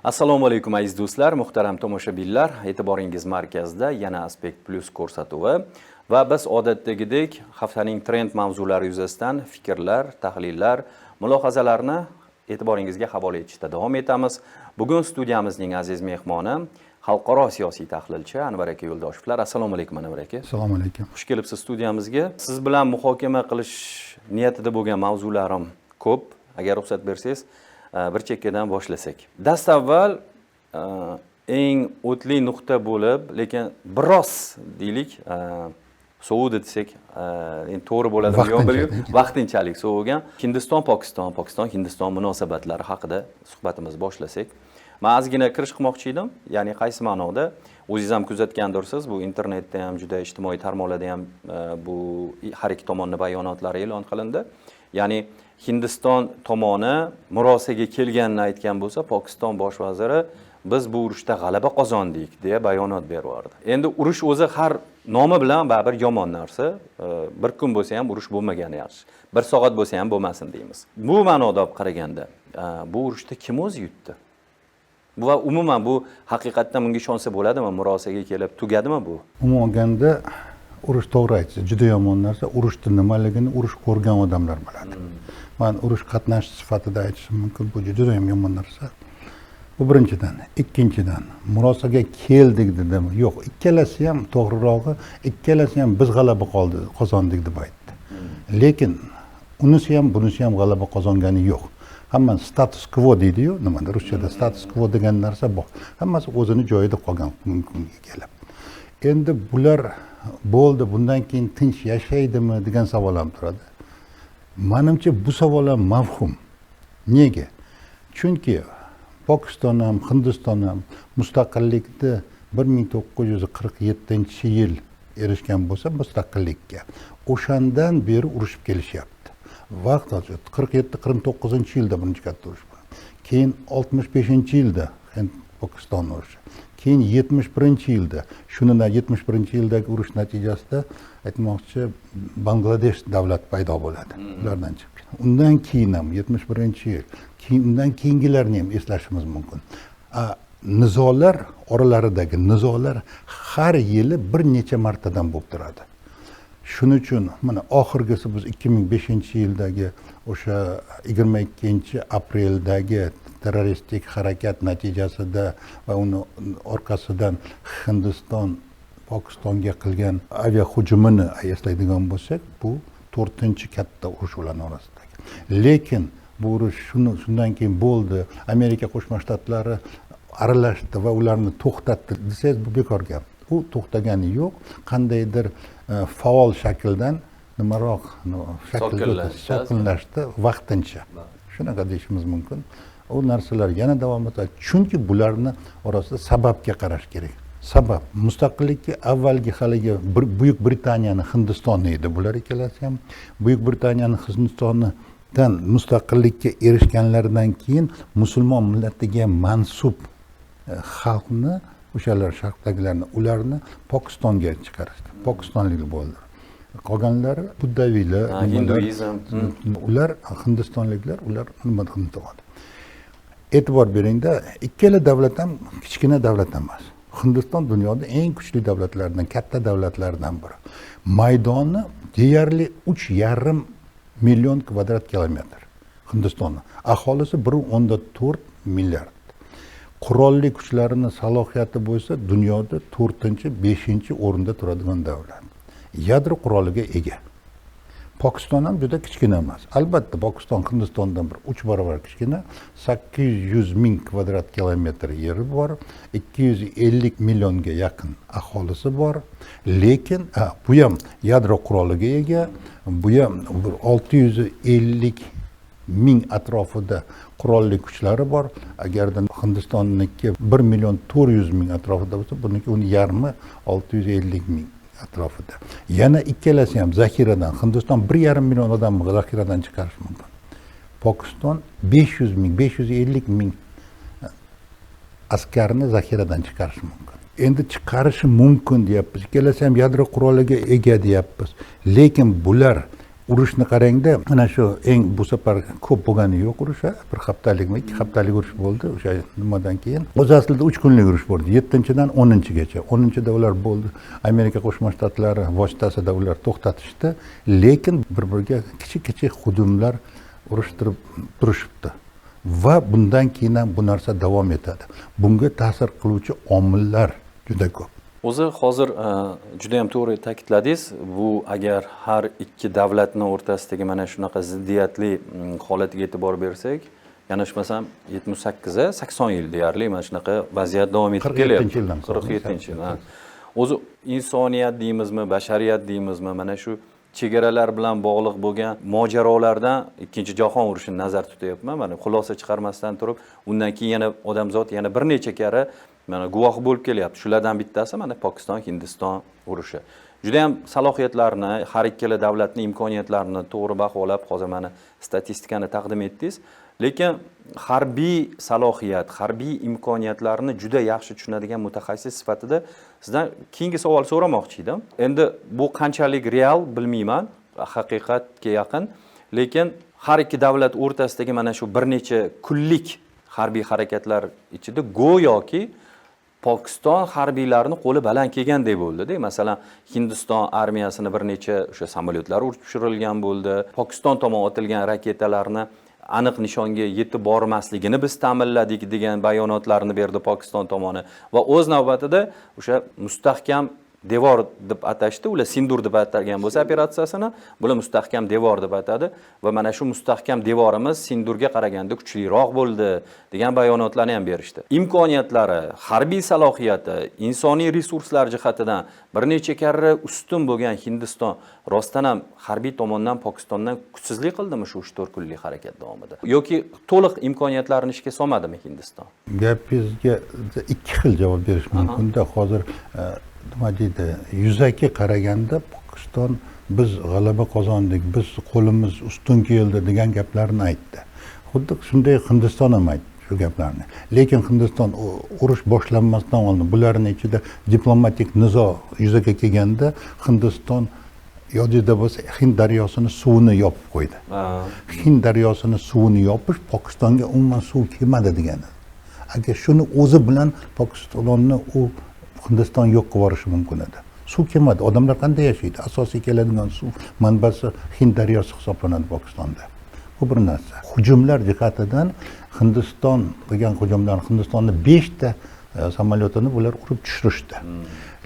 Assalomu alaykum aziz do'stlar, muhtaram tomoshabinlar. E'tiboringiz markazida yana Aspect Plus ko'rsatuvi va biz odatdagidek haftaning trend mavzulari yuzasidan fikrlar, tahlillar, mulohazalarni e'tiboringizga havola etishda davom etamiz. Bugun studiyamizning aziz mehmoni xalqaro siyosiy tahlilchi Anvar aka Yo'ldoshevlar. Assalomu alaykum Anvar aka. Assalomu alaykum. Xush kelibsiz studiyamizga. Siz bilan muhokama qilish niyatida bo'lgan mavzularim ko'p. Agar ruxsat bersangiz, bir chekkadan boshlasak. Dastavval eng o'tli nuqta bo'lib, lekin biroz deylik, sovudi desak, endi to'g'ri bo'ladimi yo'q bilmayman. Vaqtinchalik sovigan Pokiston munosabatlari haqida suhbatimizni boshlasak. Men ozgina kirish qilmoqchi edim. Ya'ni qaysi ma'noda o'zingiz ham kuzatgandirsiz, bu internetda ham juda ijtimoiy tarmoqlarda ham bu har ikki tomonning bayonotlari e'lon qilindi. Ya'ni Hindiston tomoni murosaga kelganini aytgan bo'lsa, Pokiston bosh vaziri biz bu urushda g'alaba qozondik deya bayonot berib. Endi urush o'zi har nomi bilan baribir yomon narsa. Bir kun bo'lsa ham urush bo'lmagani yaxshi. Bir soat bo'lsa ham bo'lmasin deymiz. Bu ma'noda olib qaraganda, bu urushda kim o'zi yutdi? Va umuman bu haqiqatdan bunga ishonsa bo'ladimi? Murosaga kelib tugadimi bu? Umuman olganda urush to'g'ri aytsa, juda yomon narsa. Urushning nimaligini urush ko'rgan odamlar biladi. Men urush qatnashchi sifatida aytishim mumkin, bu juda ham yomon narsa. Bu birinchidan. Ikkinchidan, murosaga keldik dedimi? Yo'q, ikkalasi ham to'g'rirog'i, ikkalasi ham biz g'alaba qozondik deb aytdi. Lekin unisi ham, bunisi ham g'alaba qozongani yo'q. Hammasi status quo deydi-yu, nimada ruschada status quo degan narsa bor. Hammasi o'zini joyida qolgan kunga kelib. Endi bular bo'ldi, bundan keyin tinch yashaydimi degan savol ham turadi. Menimcha bu savol ham mavhum. Nega? Chunki Pokiston ham, Hindiston ham mustaqillikni 1947-yil erishgan bo'lsa mustaqillikka, o'shandan beri urushib kelishyapti. Vaqt o'tdi. 47-49-yilda birinchi katta urush bo'ldi. Keyin 65-yilda Hind-Pokiston urushi. Keyin 71-yilda, shundan 71-yildagi urush natijasida aytmoqchi Bangladesh davlat paydo bo'ladi. Ulardan chiqib. Undan keyin ham 71-yil, undan keyingilarni ham eslashimiz mumkin. Nizolar oralaridagi nizolar har yili bir necha martadan bo'lib turadi. Shuning uchun mana oxirgisi biz 2005-yildagi o'sha 22-apreldagi terroristik harakat natijasida va uni orqasidan Hindiston Pokistonga qilgan aviahujumini eslaydigan bo'lsak, bu 4-katta urush ular orasidagi. Lekin bu urush shundan keyin bo'ldi, Amerika Qo'shma Shtatlari aralashdi va ularni to'xtatdi desangiz, bu bekor gap. U to'xtagani yo'q, qandaydir faol shakldan nimaroq shakllanishdi vaqtincha. Shunaqa deyishimiz mumkin. U narsalar yana davom etadi. Chunki bularni orasida sababga qarash kerak. Sabab mustaqillikka avvalgi haligi Buyuk Britaniyani Hindistonni edi. Bular ikkalasi ham Buyuk Britaniyani Hindistondan mustaqillikka erishganlaridan keyin musulmon millatiga mansub xalqni, o'shalar sharqdagilarni, ularni Pokistonga chiqarishdi. Pokistonlik bo'ldi. Qolganlari buddaviylar, hinduizm. Ular hindistonliklar, ular nima qildi? E'tibor beringda, ikkala davlat ham kichkina davlat emas. Hindiston dunyoda eng kuchli davlatlardan, katta davlatlardan biri. Maydoni deyarli 3,5 million kvadrat kilometr. Hindistonning aholisi 1.4 milliard. Qurolli kuchlarining salohiyati bo'lsa, dunyoda 4-5-o'rinda turadigan davlat. Yadro quroliga ega. Pokiston ham juda kichkina emas. Albatta, Pokiston Hindistondan 3 barobar kichkina, 800 ming kvadrat kilometr yeri bor, 250 millionga yaqin aholisi bor. Lekin bu ham yadro quroliga ega, bu ham 650 ming atrofida qurolli kuchlari bor. Agarda Hindistonniki 1,4 million atrofida bo'lsa, buniki uni yarmi 650 ming atrofida. Yana ikkalasi ham zaxiradan, Hindiston 1,5 million odamni zaxiradan chiqarish mumkin. Pokiston 550 ming askarni zaxiradan chiqarish mumkin. Endi chiqarishi mumkin deyapmiz. Ikkalasi ham yadro quroliga ega deyapmiz. Lekin bular urushni qarangda, mana shu eng bu safar ko'p bo'lgani yo'q urush, bir haftalikmi, 2 haftalik urush bo'ldi. O'sha nimadan keyin o'z aslida 3 kunlik urush bo'ldi. 7-dan 10-gacha. 10-da ular bo'ldi. Amerika Qo'shma Shtatlari vositasida ular to'xtatishdi, lekin bir-biriga kichik hujumlar urushtirib turishibdi. Va bundan keyin ham bu narsa davom etadi. Bunga ta'sir qiluvchi omillar juda ko'p. O'zi hozir juda ham to'g'ri ta'kidladingiz. Bu agar har ikki davlatning o'rtasidagi mana shunaqa ziddiyatli holatiga e'tibor bersak, yanglishmasam 78-80 yil deyarli mana shunaqa vaziyat davom etib kelyapti. 47-yil. O'zi insoniyat deymizmi, bashariyat deymizmi, mana shu chegaralar bilan bog'liq bo'lgan mojarolardan Ikkinchi jahon urushini nazarda tutyapman. Mana xulosa chiqarmasdan turib, undan keyin yana odamzod yana bir necha karra mana guvohi bo'lib kelyapti. Shulardan bittasi mana Pokiston Hindiston urushi. Juda ham salohiyatlarni, har ikkala davlatning imkoniyatlarini to'g'ri baholab, hozir mana statistikani taqdim etdingiz. Lekin harbiy salohiyat, harbiy imkoniyatlarni juda yaxshi tushunadigan mutaxassis sifatida sizdan keyingi savol so'ramoqchi edim. Endi bu qanchalik real bilmayman, haqiqatga yaqin, lekin har ikki davlat o'rtasidagi mana shu bir necha kunlik harbiy harakatlar ichida go'yoki Pokiston harbiylarini qo'li baland kelgandek bo'ldi-da. Masalan, Hindiston armiyasini bir necha o'sha samolyotlar urib tushirilgan bo'ldi. Pokiston tomon otilgan raketalarni aniq nishonga yetib bormasligini biz ta'minladik degan bayonotlarni berdi Pokiston tomoni va o'z navbatida o'sha mustahkam devor deb atashdi, ular Sindur deb atalgan bo'lsa operatsiyasini, bular mustahkam devor deb atadi va mana shu mustahkam devorimiz Sindurga qaraganda kuchliroq bo'ldi degan bayonotlarni ham berishdi. Imkoniyatlari, harbiy salohiyati, insoniy resurslar jihatidan bir necha karra ustun bo'lgan Hindiston rostdan ham harbiy tomondan Pokistondan kuchsizlik qildimi shu 3-4 kunlik harakat davomida yoki to'liq imkoniyatlarini ishga solmadimi Hindiston? Gapingizga ikki xil javob berish mumkin-da. Hozir nima deydi, yuzaki qaraganda Pokiston biz g'alaba qozondik, biz qo'limiz ustun keldi degan gaplarni aytdi. Xuddi shunday Hindiston ham aytdi shu gaplarni. Lekin Hindiston urush boshlanmasdan oldin bularning ichida diplomatik nizo yuzaga kelganda Hindiston yodingizda bo'lsa Hind daryosini suvini yopib qo'ydi. Hind daryosini suvini yopish Pokistonga umuman suv kelmadi degani. Agar shuni o'zi bilan Pokistonni u Hindiston yo'q qilib yuborishi mumkin edi. Suv kelmadi. Odamlar qanday yashaydi? Asosiy keladigan suv manbasi Hind daryosi hisoblanadi Pokistonda. Bu bir narsa. Hujumlar jihatidan Hindiston qilgan hujumlar, Hindistonni 5 ta samolyotini ular urib tushirishdi.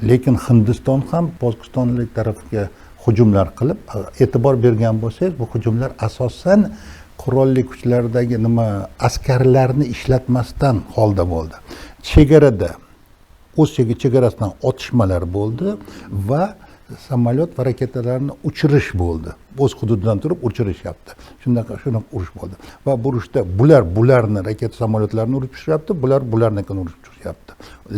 Lekin Hindiston ham Pokistonlik tarafga hujumlar qilib, e'tibor bergan bo'lsangiz, bu hujumlar asosan qurolli kuchlardagi askarlarni ishlatmasdan holda bo'ldi. Chegarada o'z chegarasidan otishmalar bo'ldi va samolyot va raketalarni uchirish bo'ldi. O'z hududidan turib uchirishyapti. Shunaqa urush bo'ldi. Va bu urushda bularni raketa samolyotlarini urib tushiryapti, bularnikini urib tushiryapti.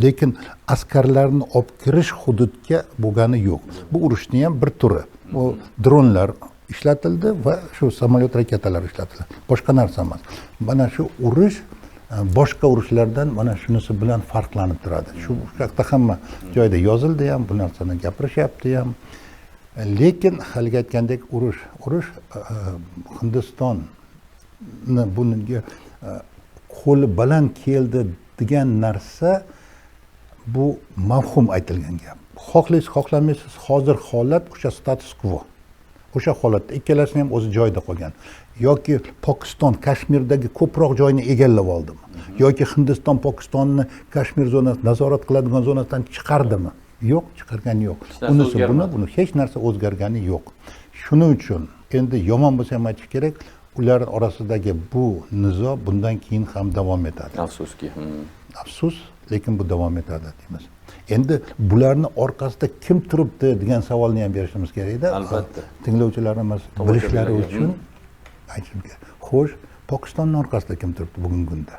Lekin askarlarni olib kirish hududga bo'lgani yo'q. Bu urushning ham bir turi. Bu dronlar ishlatildi va shu samolyot raketalar ishlatildi. Boshqa narsa emas. Mana shu urush boshqa urushlardan mana shunisi bilan farqlanib turadi. Shu haqda hamma joyda yozildi ham, bu narsani gapirishyapti ham. Lekin haligi aytgandek urush Hindistonni bunga qo'li baland keldi degan narsa bu mavhum aytilgan gap. Xohlaysiz, xohlamaysiz, hozir holat o'sha status quo. O'sha holatda ikkalasini ham o'z joyida qolgan. Yoki Pokiston Kashmirdagi ko'proq joyni egallab oldimi? Yoki Hindiston Pokistonni Kashmir zonasida nazorat qiladigan zonasidan chiqardimi? Yo'q, chiqargani yo'q. Unisi buni hech narsa o'zgargani yo'q. Shuning uchun endi yomon bo'lsa ham aytish kerak, ular orasidagi bu nizo bundan keyin ham davom etadi. Afsuski. Afsus, lekin bu davom etadi deymiz. Endi bularni orqasida kim turibdi degan savolni ham berishimiz kerak-da. Albatta. Tinglovchilarimiz bilishlari uchun aytishim kerak. Xo'sh, Pokistonning orqasida kim turibdi bugungi kunda?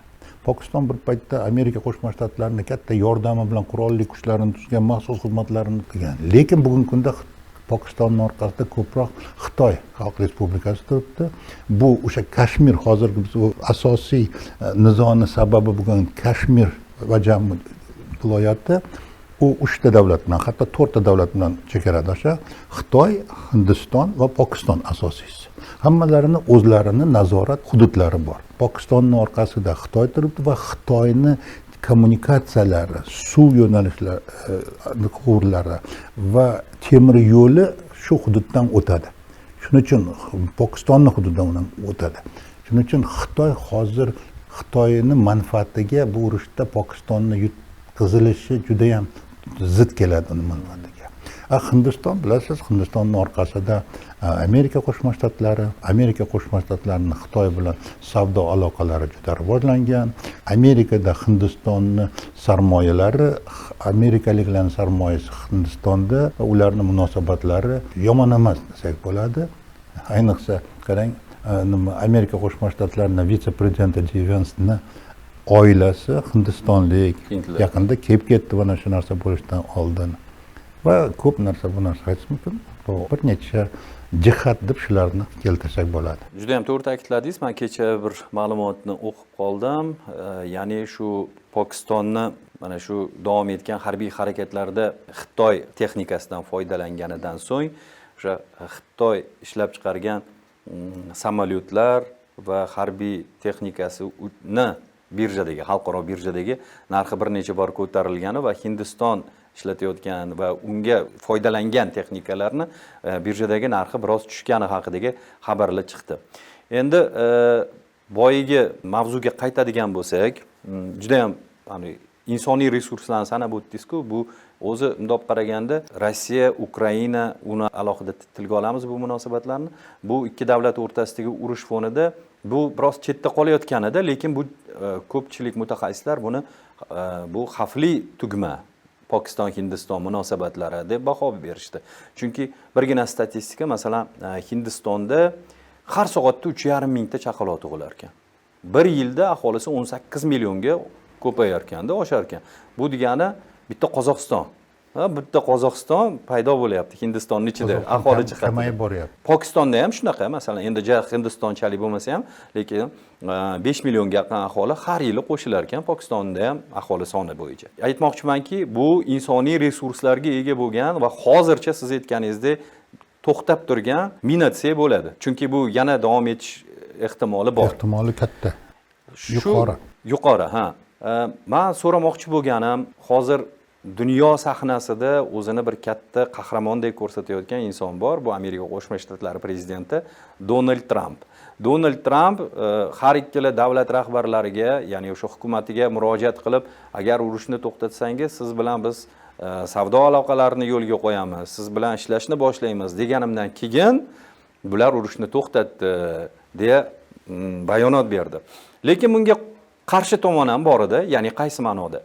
Pokiston bir paytda Amerika Qo'shma Shtatlarining katta yordami bilan qurolli kuchlarini tuzgan, maxsus xizmatlarini qilgan. Lekin bugungi kunda Pokistonning orqasida ko'proq Xitoy Xalq Respublikasi turibdi. Bu o'sha Kashmir hozirgi biz asosiy nizoni sababi bo'lgan Kashmir va Jammu viloyati u 3 ta davlat bilan, hatto 4 ta davlat bilan chegaradosha Xitoy, Hindiston va Pokiston asosiysi. Hammalarini o'zlarini nazorat hududlari bor. Pokistonning orqasida Xitoy turibdi va Xitoyni kommunikatsiyalari, suv yo'nalishlari, quvurlari va temir yo'li shu hududdan o'tadi. Shuning uchun Pokistonning hududidan o'tadi. Shuning uchun Xitoy hozir Xitoyning manfaatiga bu urushda Pokistonni yutqizilishi juda ham zid keladi uning manfaatiga. Hindiston, bilasiz, Hindistonning orqasida Amerika Qo'shma Shtatlari, Amerika Qo'shma Shtatlarining Xitoy bilan savdo aloqalari juda rivojlangan. Amerikada Hindistonning sarmoyalari, amerikaliklarning sarmoyasi Hindistonda va ularning munosabatlari yomon emas desak bo'ladi. Ayniqsa qarang, Amerika Qo'shma Shtatlarining vitse-prezidenti Jevensning oilasi Hindistonlik, yaqinda kelib ketdi mana shu narsa bo'lishidan oldin. Va ko'p narsa bu narsa aytish mumkin. Bu bir necha jihat deb shularni keltirsak bo'ladi. Juda ham to'g'ri ta'kidladingiz. Men kecha bir ma'lumotni o'qib qoldim. Ya'ni shu Pokistonni mana shu davom etgan harbiy harakatlarda Xitoy texnikasidan foydalanganidan so'ng o'sha Xitoy ishlab chiqargan samolyotlar va harbiy texnikasini birjadagi, xalqaro birjadagi narxi bir necha bor ko'tarilgani va Hindiston ishlatayotgan va unga foydalangan texnikalarni birjadagi narxi biroz tushgani haqidagi xabarlar chiqdi. Endi boyagi mavzuga qaytadigan bo'lsak, juda ham insoniy resurslarni sanab o'tdingiz-ku, bu o'zi bundoq qaraganda Rossiya, Ukraina, uni alohida tilga olamiz bu munosabatlarni. Bu ikki davlat o'rtasidagi urush fonida bu biroz chetda qolayotganida, lekin bu ko'pchilik mutaxassislar buni bu xavfli tugma Pokiston-Hindiston munosabatlari deb baho berishdi. Chunki birgina statistika, masalan, Hindistonda har soatda 3,5 mingta chaqaloq tug'ilar ekan. Bir yilda aholisi 18 millionga ko'payar ekanda, oshar ekan. Bu degani bitta Qozog'iston. Bitta Qozog'iston paydo bo'lyapti Hindistonning ichida, aholi jihatdan kamayib boryapti. Pokistonda ham shunaqa, masalan, endi Hindistonchalik bo'lmasa ham, lekin 5 millionga yaqin aholi har yili qo'shilar ekan Pokistonda ham aholi soni bo'yicha. Aytmoqchimanki, bu insoniy resurslarga ega bo'lgan va hozircha siz aytganingizdek to'xtab turgan mina desak bo'ladi. Chunki bu yana davom etish ehtimoli bor. Ehtimoli katta. Yuqori, ha. Men so'ramoqchi bo'lganim, hozir dunyo sahnasida o'zini bir katta qahramondek ko'rsatayotgan inson bor. Bu Amerika Qo'shma Shtatlari prezidenti Donald Tramp. Donald Tramp har ikkala davlat rahbarlariga, ya'ni o'sha hukumatiga murojaat qilib, agar urushni to'xtatsangiz, siz bilan biz savdo aloqalarini yo'lga qo'yamiz, siz bilan ishlashni boshlaymiz deganimdan keyin bular urushni to'xtatdi deya bayonot berdi. Lekin bunga qarshi tomon ham bor edi, ya'ni qaysi ma'noda?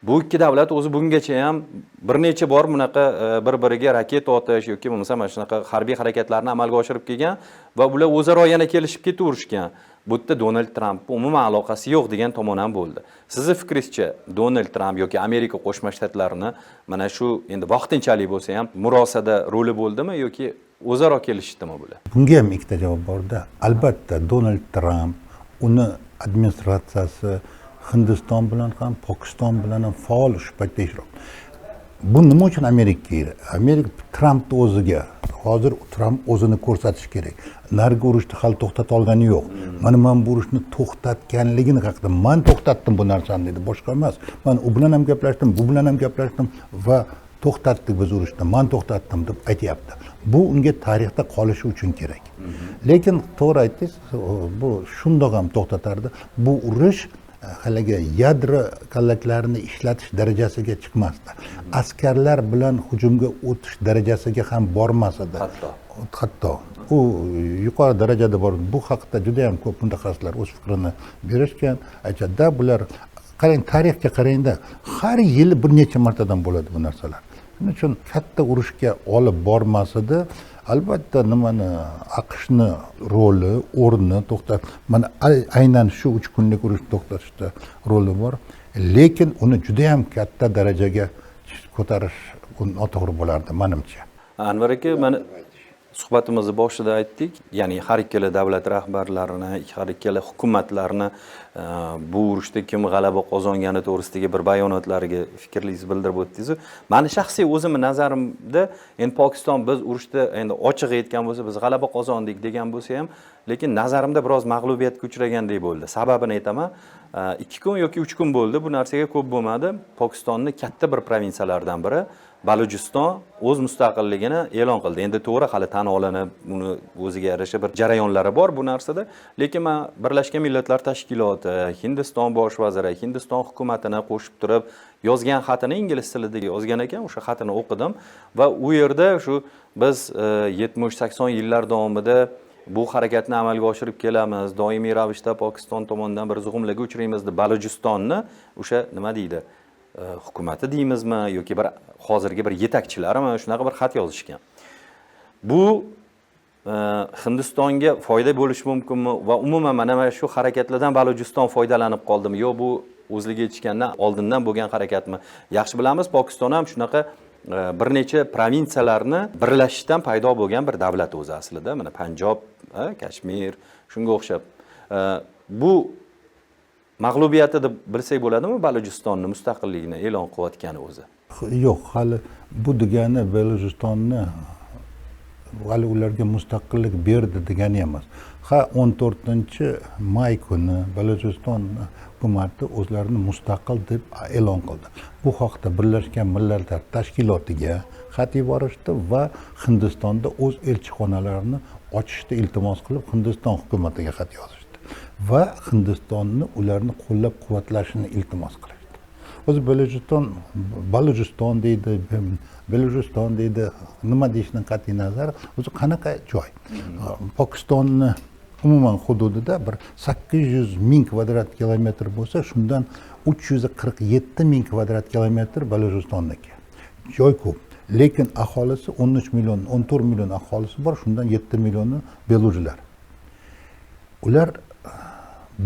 Bu ikki davlat o'zi bungacha ham bir necha bor bunaqa bir-biriga raketa otish yoki bo'lmasa mana shunaqa harbiy harakatlarni amalga oshirib kelgan va ular o'zaro yana kelishib ketaverishgan. Bu yerda Donald Tramp umuman aloqasi yo'q degan tomon ham bo'ldi. Sizning fikringizcha Donald Tramp yoki Amerika Qo'shma Shtatlarini mana shu endi vaqtinchalik bo'lsa ham murosada roli bo'ldimi yoki o'zaro kelishdimi bular? Bunga ham ikkita javob bor-da. Albatta Donald Tramp, uni administratsiyasi Hindiston bilan ham, Pokiston bilan ham faol shu paytda ishtirok. Bu nima uchun Amerika? Amerika Trampni o'ziga hozir Tramp o'zini ko'rsatish kerak. Nargi urushni hali to'xtata olgani yo'q. Mana men bu urushni to'xtatganligini haqida men to'xtatdim bu narsani dedi, boshqa emas. Men u bilan ham gaplashdim, bu bilan ham gaplashdim va to'xtatdik biz urushni, men to'xtatdim deb aytayapti. Bu unga tarixda qolishi uchun kerak. Lekin to'g'ri aytdingiz, bu shundoq ham to'xtatardi. Bu urush haligi yadro kallaklarini ishlatish darajasiga chiqmasdi. Askarlar bilan hujumga o'tish darajasiga ham bormas edi. Hatto u yuqori darajada bor. Bu haqda juda ham ko'p mutaxassislar o'z fikrini berishgan. Aytadi, bular qarang, tarixga qarangda, har yili bir necha martadan bo'ladi bu narsalar. Shuning uchun katta urushga olib bormas edi. Albatta nimani AQShni roli, o'rni to'xtat. Mana aynan shu 3 kunlik urushni to'xtatishda roli bor. Lekin uni juda ham katta darajaga ko'tarish noto'g'ri bo'lardi menimcha. Anvar aka, mana suhbatimizni boshida aytdik, ya'ni har ikkala davlat rahbarlarini, har ikkala hukumatlarni bu urushda kim g'alaba qozongani to'g'risidagi bir bayonotlariga fikringizni bildirib o'tdingiz. Meni shaxsiy o'zimning nazarimda, endi Pokiston biz urushda endi ochiq aytgan bo'lsa, biz g'alaba qozondik degan bo'lsa ham, lekin nazarimda biroz mag'lubiyatga uchragandek bo'ldi. Sababini aytaman. 2 kun yoki 3 kun bo'ldi, bu narsaga ko'p bo'lmadi. Pokistonning katta bir provinsiyalaridan biri Balujiston o'z mustaqilligini e'lon qildi. Endi to'g'ri hali tan olinib, uni o'ziga yarasha bir jarayonlari bor bu narsada, lekin men Birlashgan Millatlar Tashkiloti, Hindiston bosh vaziri, Hindiston hukumatini qo'shib turib yozgan xatini ingliz tilida yozgan ekan, o'sha xatini o'qidim va u yerda shu biz 70-80 yillar davomida bu harakatni amalga oshirib kelamiz, doimiy ravishda Pokiston tomonidan bir zug'umlarga uchraymiz deb Balujistonni o'sha nima deydi, hukumati deymizmi yoki bir hozirgi bir yetakchilarimi shunaqa bir xat yozishgan. Bu Hindistonga foyda bo'lishi mumkinmi va umuman mana shu harakatlardan Balujiston foydalanib qoldimi yo bu o'zligi yetishgandan oldindan bo'lgan harakatmi? Yaxshi bilamiz, Pokiston ham shunaqa bir necha provinsiyalarni birlashishdan paydo bo'lgan bir davlat o'zi aslida. Mana Panjob, Kashmir, shunga o'xshab. Bu mag'lubiyati deb bilsak bo'ladimi Balujistonni mustaqilligini e'lon qilayotgani o'zi? Yo'q, hali bu degani Balujistonni hali ularga mustaqillik berdi degani emas. 14-may kuni Balujiston hukumati o'zlarini mustaqil deb e'lon qildi. Bu haqda Birlashgan Millatlar Tashkilotiga xat yuborishdi va Hindistonda o'z elchixonalarini ochishni iltimos qilib Hindiston hukumatiga xat yozishdi va Hindistonni ularni qo'llab-quvvatlashini iltimos qilishdi. O'zi Balujiston deydi, nima deyishdan qat'iy nazar, o'zi qanaqa joy? Pokistonni umuman hududida bir 800 ming kvadrat kilometr bo'lsa, shundan 347 ming kvadrat kilometr Balujistonniki. Joy ko'p, lekin aholisi 13 million, 14 million aholisi bor, shundan 7 millioni belujlar. Ular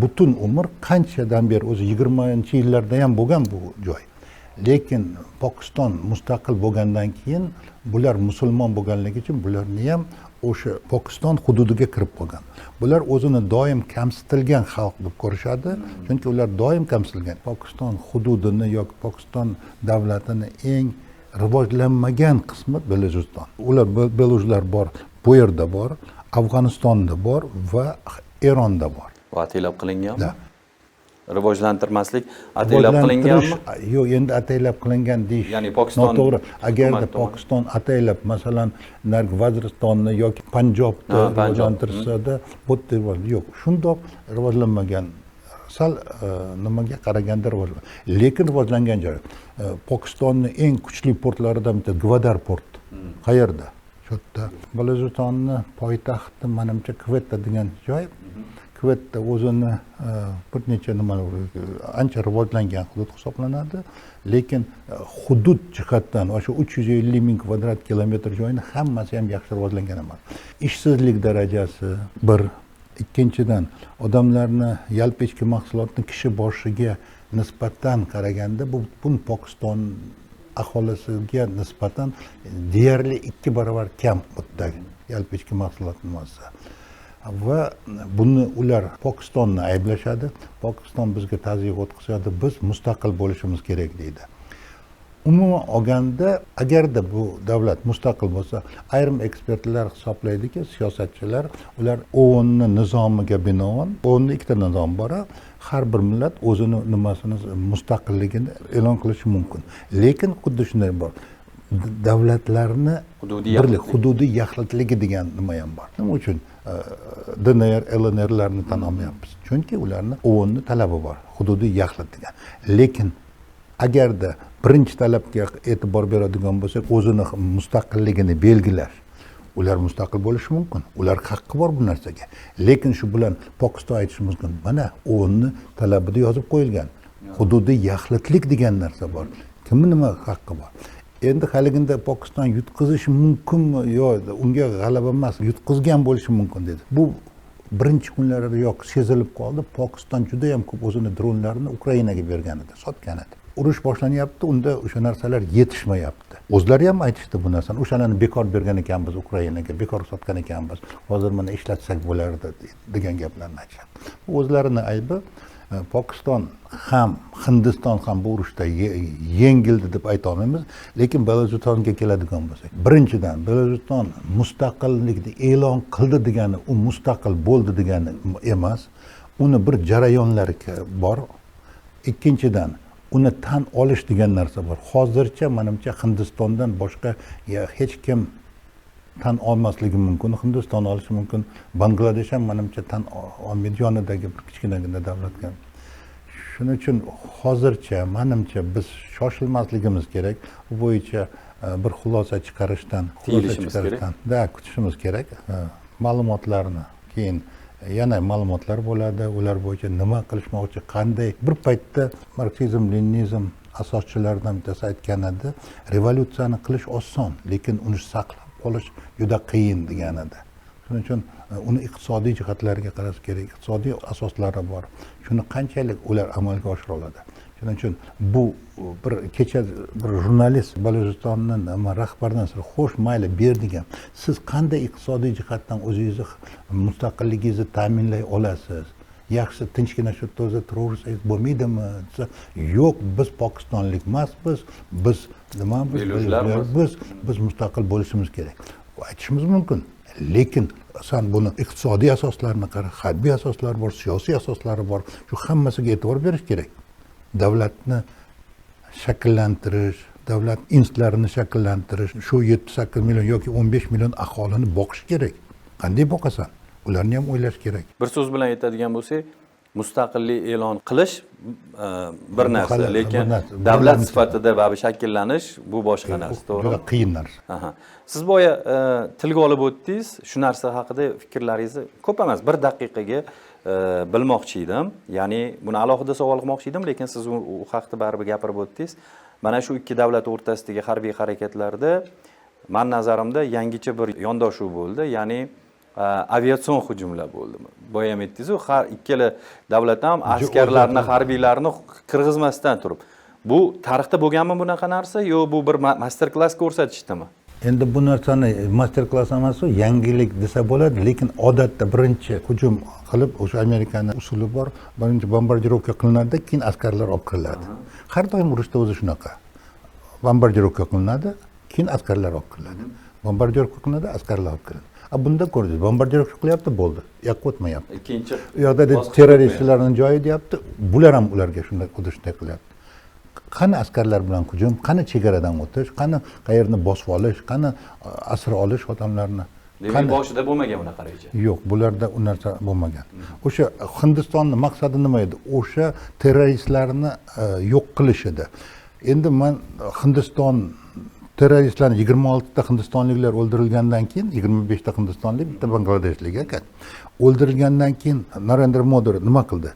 butun umr qanchadan beri o'zi 20-yillarda ham bo'lgan bu joy. Lekin Pokiston mustaqil bo'lgandan keyin bular musulmon bo'lganligi uchun bularni ham o'sha Pokiston hududiga kirib qolgan. Bular o'zini doim kamsitilgan xalq deb ko'rishadi, chunki ular doim kamsitilgan. Pokiston hududini yoki Pokiston davlatini eng rivojlanmagan qismi Balujiston. Ular belujlar bor, bu yerda bor, Afg'onistonda bor va Eronda bor. Va ataylab qilinganmi? Rivojlantirmaslik ataylab qilinganmi? Yo'q, endi ataylab qilingan deyish. Ya'ni Pokiston noto'g'ri. Agarda Pokiston ataylab, masalan, Vaziristonni yoki Panjobni rivojlantirsa-da, bu yo'q. Shundoq rivojlanmagan. Sal nimaga qaraganda rivojlangan. Lekin rivojlangan joy. Pokistonning eng kuchli portlaridan bitta Gwadar port. Qayerda? Shu yerda. Balujistonni poytaxti menimcha Quetta degan joy. Quetta o'zini bir necha ancha rivojlangan hudud hisoblanadi, lekin hudud jihatdan o'sha 350 ming kvadrat kilometr joyni hammasi ham yaxshi rivojlangan emas. Ishsizlik darajasi bir, ikkinchidan odamlarni yalpi ichki mahsulotni kishi boshiga nisbatan qaraganda bu Pokiston aholisiga nisbatan deyarli 2 barobar kam muddagi yalpi ichki mahsulot nimasi. Va buni ular Pokistonni ayblashadi. Pokiston bizga tazyiq o'tkazadi, biz mustaqil bo'lishimiz kerak deydi. Umuman olganda, agarda bu davlat mustaqil bo'lsa, ayrim ekspertlar hisoblaydiki, siyosatchilar, ular OONni nizomiga binoan, OONning ikkita nizomi bor, har bir millat o'zini nimasini mustaqilligini e'lon qilishi mumkin. Lekin xuddi shunday bor. Davlatlarni hududiy yaxlitligi degan nima ham bor. Nima uchun DNR, LNRlarni tan olmayapmiz? Chunki ularni OONning talabi bor, hududiy yaxlit degan. Lekin agarda birinchi talabga e'tibor beradigan bo'lsak, o'zini mustaqilligini belgilash, ular mustaqil bo'lishi mumkin. Ular haqqi bor bu narsaga. Lekin shu bilan Pokiston aytishi mumkin, mana OONning talabida yozib qo'yilgan. Hududiy yaxlitlik degan narsa bor. Kimning nima haqqi bor? Endi haliginda Pokiston yutqizishi mumkinmi yo unga g'alaba emas, yutqizgan bo'lishi mumkin dedi. Bu birinchi kunlarda yo'q sezilib qoldi. Pokiston juda ham ko'p o'zini dronlarini Ukrainaga bergan edi, sotgan edi. urush boshlanyapti, unda o'sha narsalar yetishmayapti. O'zlari ham aytishdi bu narsani. O'shalarni bekor bergan ekanmiz Ukrainaga, bekor sotgan ekanmiz. Hozir mana ishlatsak bo'lardi degan gaplarni aytishadi. Bu o'zlarining aybi. Pokiston ham, Hindiston ham bu urushda yengildi deb ayta olmaymiz, lekin Balojistonga keladigan bo'lsak, birinchidan Balojiston mustaqillikni e'lon qildi degani u mustaqil bo'ldi degani emas. Uni bir jarayonlari bor. Ikkinchidan uni tan olish degan narsa bor. Hozircha menimcha Hindistondan boshqa hech kim tan olmasligi mumkin. Hindiston olishi mumkin. Bangladesh ham menimcha tan olmaydi, yonidagi bir kichkinagina davlatga. Shuning uchun hozircha menimcha biz shoshilmasligimiz kerak. Bu bo'yicha bir xulosa chiqarishdan, kutishimiz kerak. Ma'lumotlarni keyin yana ma'lumotlar bo'ladi, ular bo'yicha nima qilishmoqchi, qanday. Bir paytda marksizm, leninizm asoschilaridan bittasi aytgan edi, revolyutsiyani qilish oson, lekin uni saqlab qolish juda qiyin degan edi. Shuning uchun uni iqtisodiy jihatlariga qarash kerak, iqtisodiy asoslari bor. Shuni qanchalik ular amalga oshira oladi. Shuning uchun bu bir kecha bir jurnalist Balojistonning rahbaridan so'radi, xo'sh mayli berdigan, siz qanday iqtisodiy jihatdan o'zingizni mustaqilligingizni ta'minlay olasiz? Yaxshi tinchgina shu yerda turaversangiz bo'lmaydimi? Yo'q, biz Pokistonlik emasmiz, biz nima biz mustaqil bo'lishimiz kerak. Aytishimiz mumkin. Lekin sen buni iqtisodiy asoslarini qara, harbiy asoslar bor, siyosiy asoslari bor. Shu hammasiga e'tibor berish kerak. Davlatni shakllantirish, davlat institutlarini shakllantirish, shu 7-8 million yoki 15 million aholini boqish kerak. Qanday boqasan? Ularni ham o'ylash kerak. Bir so'z bilan aytadigan bo'lsak, mustaqillik e'lon qilish bir narsa, lekin davlat sifatida shakllanish bu boshqa narsa, to'g'rimi? Juda qiyin narsa. Siz boya tilga olib o'tdingiz, shu narsa haqida fikrlaringizni ko'p emas, 1 daqiqaga bilmoqchi edim. Ya'ni buni alohida savol qilmoqchi edim, lekin siz u haqida baribir gapirib o'tdingiz. Mana shu ikki davlat o'rtasidagi harbiy harakatlarda men nazarimda yangicha bir yondashuv bo'ldi, ya'ni aviatsion hujumlar bo'ldi. Boya ham aytdingiz-ku, har ikkala davlat ham askarlarni, harbiylarni kirgizmasdan turib. Bu tarixda bo'lganmi bunaqa narsa, yo bu bir master klass ko'rsatishdimi? Endi bu narsani master klass emas, yangilik desa bo'ladi, lekin odatda birinchi hujum qilib, o'sha Amerikaning usuli bor. Birinchi bombardirovka qilinadi, keyin askarlar olib kiriladi. Har doim urushda o'zi shunaqa. Bombardirovka qilinadi, keyin askarlar olib kiriladi. Bombardirovka qilinadi, askarlar olib kiriladi. Bunda ko'rdingiz, bombardirovka qilyapti, bo'ldi. Yoqqa o'tmayapti. Ikkinchi u yoqda terroristlarning joyi deyapti, bular ham ularga shunday qilyapti. Qani askarlar bilan hujum, qani chegaradan o'tish, qani qayerni bosib olish, qani asir olish odamlarni. Demak, boshida bo'lmagan unaqa reja. Yo'q, bularda u narsa bo'lmagan. O'sha Hindistonning maqsadi nima edi? O'sha terroristlarni yo'q qilish edi. Endi men Hindiston terroristlarni 26 ta hindistonliklar o'ldirilgandan keyin 25 ta hindistonlik, bitta bangladeshlik ekan. O'ldirilgandan keyin Narendra Modi nima qildi?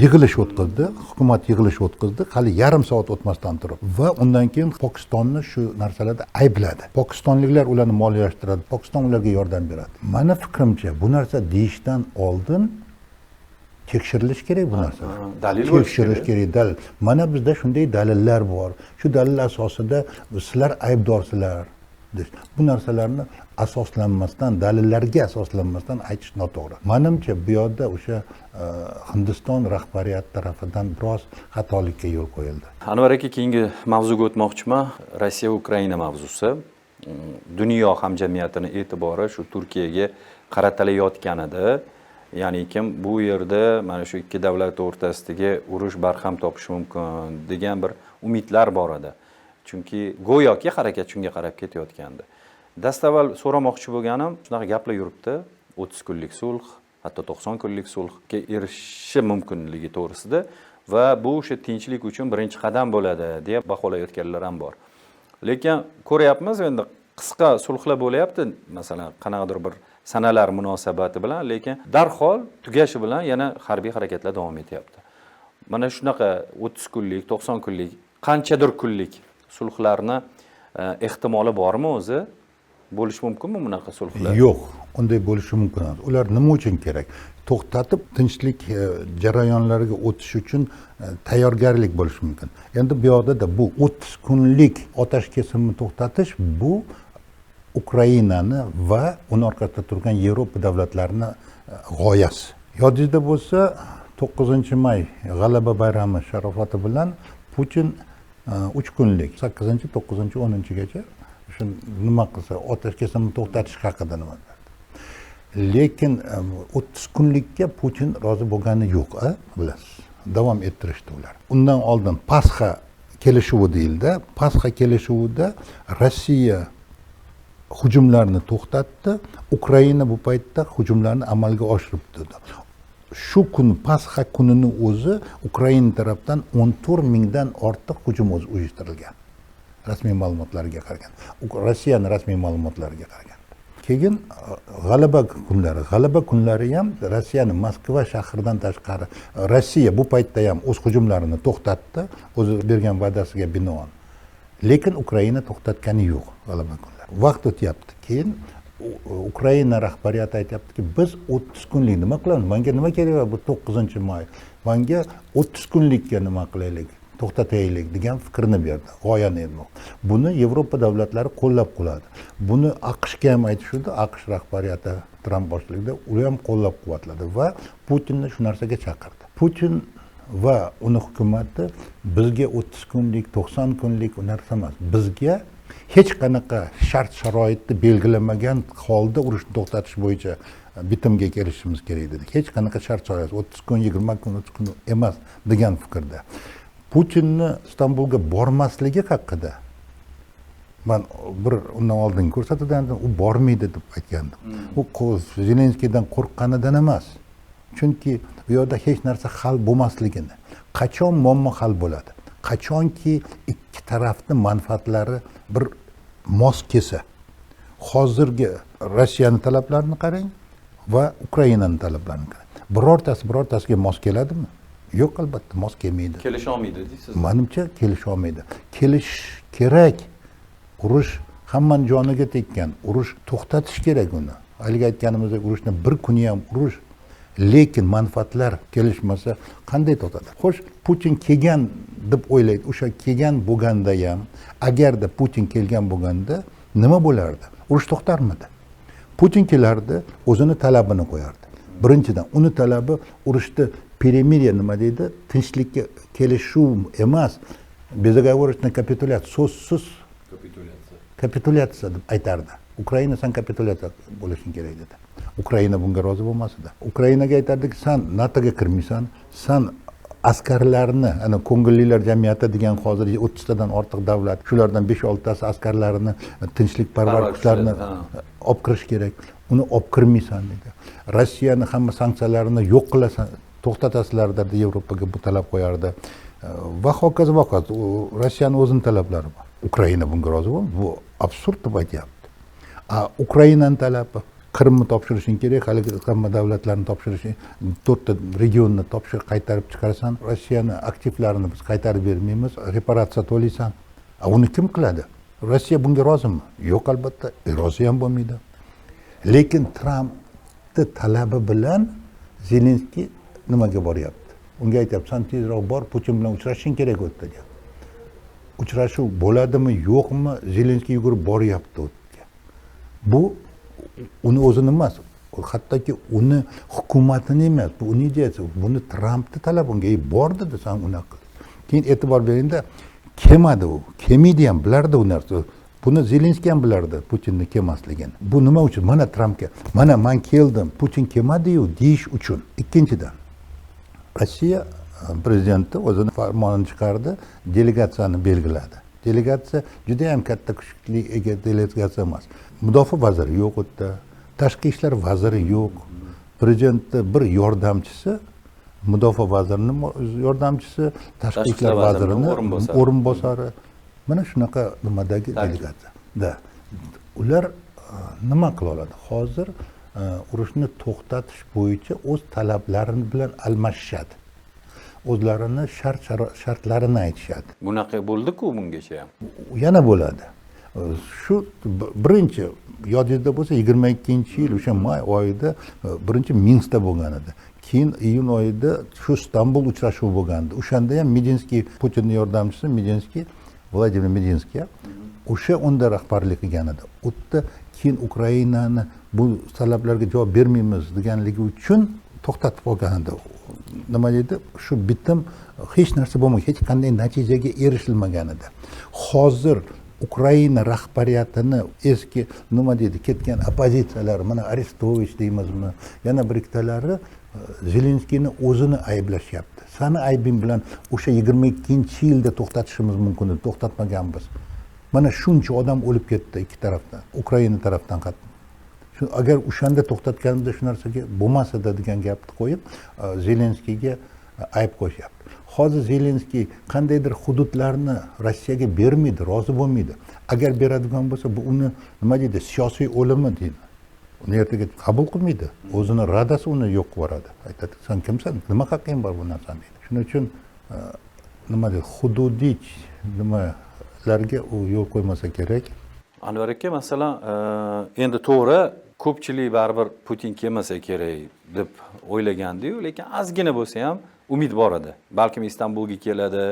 Yig'ilish o'tkazdi, hukumat yig'ilish o'tkazdi, hali yarim soat o'tmasdan turib. Va undan keyin Pokistonni shu narsalarda aybladi. Pokistonliklar ularni moliyalashtiradi, Pokiston ularga yordam beradi. Meni fikrimcha, bu narsa deyishdan oldin tekshirilish kerak bu narsa. Dalil tekshirish kerak, dalil. Mana bizda shunday dalillar bor. Shu dalil asosida sizlar aybdorsizlar. Bu narsalarni asoslanmasdan, dalillarga asoslanmasdan aytish noto'g'ri. Menimcha bu yerda o'sha Hindiston rahbariyati tarafidan biroz xatolikka yo'l qo'yildi. Anvar aka, keyingi mavzuga o'tmoqchiman. Rossiya Ukraina mavzusi. Dunyo hamjamiyatining e'tibori shu Turkiyaga qaratilayotganida, ya'ni kim bu yerda mana shu ikki davlat o'rtasidagi urush barham topishi mumkin degan bir umidlar bor edi. Chunki go'yoki harakat shunga qarab ketayotgandi. Dastavval so'ramoqchi bo'lganim, shunaqa gaplar yuribdi, 30 kunlik sulh, hatto 90 kunlik sulhga erishishi mumkinligi to'g'risida va bu o'sha tinchlik uchun birinchi qadam bo'ladi deb baholayotganlar ham bor. Lekin ko'ryapmiz, endi qisqa sulhlar bo'layapti, masalan, qanaqadir bir sanalar munosabati bilan, lekin darhol tugashi bilan yana harbiy harakatlar davom etyapti. Mana shunaqa 30 kunlik, 90 kunlik, qanchadir kunlik sulhlarni ehtimoli bormi o'zi? bo'lishi mumkinmi bunaqa sulhlar? yo'q, unday bo'lishi mumkin emas. Ular nima uchun kerak? To'xtatib tinchlik jarayonlariga o'tish uchun tayyorgarlik bo'lishi mumkin. Endi bu yoqda bu 30 kunlik otash kesimni to'xtatish bu Ukrainani va uni orqasida turgan Yevropa davlatlarini g'oyasi. Yodingizda bo'lsa, 9-may G'alaba bayrami sharofati bilan Putin 3 kunlik 8, 9, 10gacha shu nima qilsa otash kesimni to'xtatish haqida nima dedi. Lekin 30 kunlikka Putin rozi bo'lgani yo'q, bilasiz. Davom ettirishdi ular. Undan oldin Pasxa kelishuvi deyildi. Pasxa kelishuvida Rossiya hujumlarni to'xtatdi. Ukraina bu paytda hujumlarni amalga oshiribdi. Shu kun Pasxa kunini o'zi Ukraina tarafdan 14 mingdan ortiq hujum uyushtirilgan. Rasmiy ma'lumotlarga qaragan. Rossiyaning rasmiy ma'lumotlariga qaragan. Keyin g'alaba kunlari ham Rossiyaning Moskva shahridan tashqari Rossiya bu paytda ham o'z hujumlarini to'xtatdi, o'zi bergan va'dasiga binoan. Lekin Ukraina to'xtatgani yo'q g'alaba kunlari. Vaqt o'tyapti. Keyin Ukraina rahbariyati aytayaptiki, biz 30 kunlik nima qilamiz? Menga nima kerak bu 9-may? Menga 30 kunlikka nima qilaylik? To'xtataylik degan fikrni berdi. G'oyani endi. Buni Yevropa davlatlari qo'llab-quvvatladi. Buni AQShga ham aytishdi. AQSh rahbariyati Tramp boshchiligida ular ham qo'llab-quvvatladi va Putinni shu narsaga chaqirdi. Putin va uni hukumati bizga 30 kunlik, 90 kunlik u narsa emas. Bizga hech qanaqa shart-sharoitni belgilamagan holda urushni to'xtatish bo'yicha bitimga kelishimiz kerak dedi. Hech qanaqa shart-sharoit 30 kun, 20 kun, 30 kun emas degan fikrda. Putinni Istanbulga bormasligi haqida men bir undan oldin ko'rsatuvdan u bormaydi deb aytgandim. U Zelenskiydan qo'rqqanidan emas. Chunki bu yerda hech narsa hal bo'lmasligini, qachon muammo hal bo'ladi, qachonki ikki tarafning manfaatlari bir mos kelsa. Hozirgi Rossiyaning talablarini qarang va Ukrainaning talablarini qarang. Birortasiga mos keladimi? Yo'q, albatta mos kelmaydi. Kelisha olmaydi deysiz. Menimcha kelisha olmaydi. Kelish kerak. Urush hammaning joniga tekkan. Urush to'xtatish kerak uni. Haligi aytganimizdek urushni bir kuni ham urush, lekin manfaatlar kelishmasa qanday to'xtatadi? Xo'sh, Putin kelgan deb o'ylaydi. O'sha kelgan bo'lganda ham, agarda Putin kelgan bo'lganda nima bo'lardi? Urush to'xtarmidi. Putin kelardi, o'zini talabini qo'yardi. Birinchidan, uni talabi urushda перемирие nima deydi? Tinchlikka kelishuv emas, безоговорочная капитуляция, so'zsiz kapitulyatsiya deb aytardi. Ukraina san kapitulyatsiya bo'lishing kerak dedi. Ukraina bunga rozi bo'lmas edi. Ukrainaga aytardiki, sen NATOga kirmaysan, sen askarlarni, ana ko'ngillilar jamiyati degan hozir 30 tadan ortiq davlat, shulardan 5-6 tasi askarlarini, tinchlikparvar kuchlarni olib kirish kerak. Uni olib kirmaysan dedi. Rossiyani hamma sanksiyalarini yo'q qilasan, to'xtatasizlar dedi, Yevropaga bu talab qo'yardi. Va hokazo. Rossiyaning o'zining talablari bor. Ukraina bunga rozi bo'lmadi. Bu absurd deb aytyapti. Ukrainaning talabi Qrimni topshirishing kerak, haligi hamma davlatlarni topshirishing, 4 ta regionni qaytarib chiqarasan, Rossiyaning aktivlarini biz qaytarib bermaymiz, reparatsiya to'laysan. Uni kim qiladi? Rossiya bunga rozimi? Yo'q, albatta, rozi ham bo'lmaydi. Lekin Trampning talabi bilan Zelenskiy nimaga boryapti? Unga aytayapti, sen tezroq bor, Putin bilan uchrashishing kerak o'tdi deyapti. Uchrashuv bo'ladimi, yo'qmi? Zelenskiy yugurib boryapti o'tga. Bu uni o'zini emas, hattoki uni hukumatini emas, bu uni ideyasi, buni Trampning talabi. Unga bor dedi, sen unaqa qil. Keyin e'tibor beringda, kelmadi u, kelmaydi ham, bilardi u narsa. Buni Zelenskiy ham bilardi, Putinni kelmasligini. Bu nima uchun? Mana Trampga, mana men keldim, Putin kelmadi-yu deyish uchun. Ikkinchidan, Rossiya prezidenti o'zini farmonini chiqardi, delegatsiyani belgiladi. Delegatsiya juda ham katta kuchli ega delegatsiya emas. Mudofaa vaziri yo'q o'tda, tashqi ishlar vaziri yo'q. Prezidentning bir yordamchisi, mudofaa vazirining yordamchisi, tashqi ishlar vazirining o'rinbosari. Mana shunaqa nimadagi delegatsiya. Ular nima qila oladi? Hozir urushni to'xtatish bo'yicha o'z talablarini bilan almashishadi. O'zlarini shartlarini aytishadi. Bunaqa bo'ldi-ku bungacha ham. Yana bo'ladi. Shu birinchi yodingizda bo'lsa 22-yil o'sha may oyida birinchi Minskda bo'lgan edi. Keyin iyun oyida shu Istanbul uchrashuvi bo'lgandi. O'shanda ham Medinskiy, Putinning yordamchisi Medinskiy, Vladimir Medinskiy o'sha unda rahbarlik qilgan edi. U yerda keyin Ukrainani bu talablarga javob bermaymiz deganligi uchun to'xtatib qo'ygan edi. Nima deydi? Shu bitim hech narsa bo'lmagan, hech qanday natijaga erishilmagan edi. Hozir Ukraina rahbariyatini eski nima deydi, ketgan oppozitsiyalar, mana Arestovich deymizmi, yana bir ikkitalari Zelenskiyni o'zini ayblashyapti. Sani aybing bilan o'sha 22-yilda to'xtatishimiz mumkin edi, to'xtatmaganmiz. Mana shuncha odam o'lib ketdi ikki tarafdan, Ukraina tarafdan qattiq. Agar o'shanda to'xtatganimizda shu narsaga bo'lmas edi degan gapni qo'yib, Zelenskiyga ayb qo'shyapti. Hozir Zelenskiy qandaydir hududlarni Rossiyaga bermaydi, rozi bo'lmaydi. Agar beradigan bo'lsa, bu uni nima deydi, siyosiy o'limi deydi. Uni ertaga qabul qilmaydi. O'zini radasi uni yo'q qilib yuboradi. Aytadi, "Sen kimsan? Nima haqqing bor bu narsani?" deydi. Shuning uchun nima deydi, hududiy nimalarga u yo'l qo'ymasa kerak. Anvar aka, masalan, endi to'g'ri, ko'pchilik baribir Putin kelmasa kerak deb o'ylagandi-yu, lekin ozgina bo'lsa ham umid bor edi. Balkim Istanbulga keladi.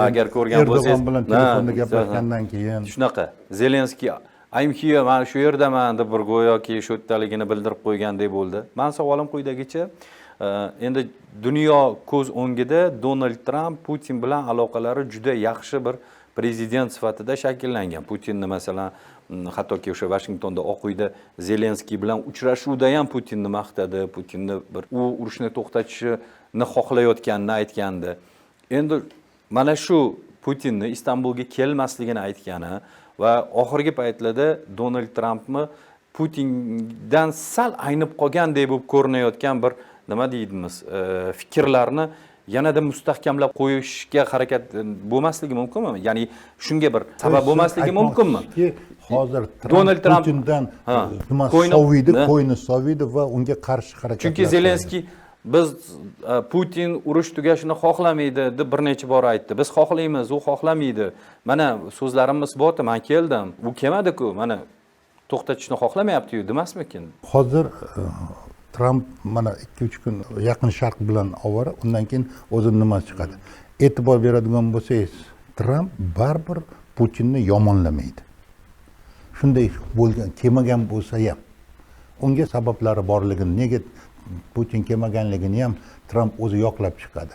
Agar ko'rgan bo'lsangiz, Erdo'g'on bilan telefonda gaplashgandan keyin shunaqa. Zelenskiy "I'm here, men shu yerdaman" deb bir go'yoki shu yerdaligini bildirib qo'ygandek bo'ldi. Men savolim quyidagicha, endi dunyo ko'z o'ngida Donald Tramp Putin bilan aloqalari juda yaxshi bir prezident sifatida shakllangan. Putinni masalan, hattoki o'sha Washingtonda Oq uyda Zelenskiy bilan uchrashuvda ham Putinni maqtadi, Putinni bir u urushni to'xtatishni xohlayotganini aytgandi. Endi mana shu Putinni Istanbulga kelmasligini aytgani va oxirgi paytlarda Donald Trampni Putindan sal aynib qolgandek bo'lib ko'rinayotgan bir nima deydimiz, fikrlarni yanada mustahkamlab qo'yishga harakat bo'lmasligi mumkinmi? Ya'ni shunga bir sabab bo'lmasligi mumkinmi? Hozir Donald Trump Putindan nima qo'yni soviydi va unga qarshi harakat. Chunki Zelenskiy biz Putin urush tugashini xohlamaydi deb bir necha bor aytdi. Biz xohlaymiz, u xohlamaydi. Mana so'zlarimni isboti, men keldim. U kelmadi-ku, mana to'xtatishni xohlamayapti-yu, demasmikin? Hozir Trump mana 2-3 kun Yaqin Sharq bilan ovora, undan keyin o'zi nima chiqadi. E'tibor beradigan bo'lsangiz, Trump baribir Putinni yomonlamaydi. Shunday bo'lgan, kelmagan bo'lsa ham unga sabablari borligini, nega Putin kelmaganligini ham Trump o'zi yoqlab chiqadi.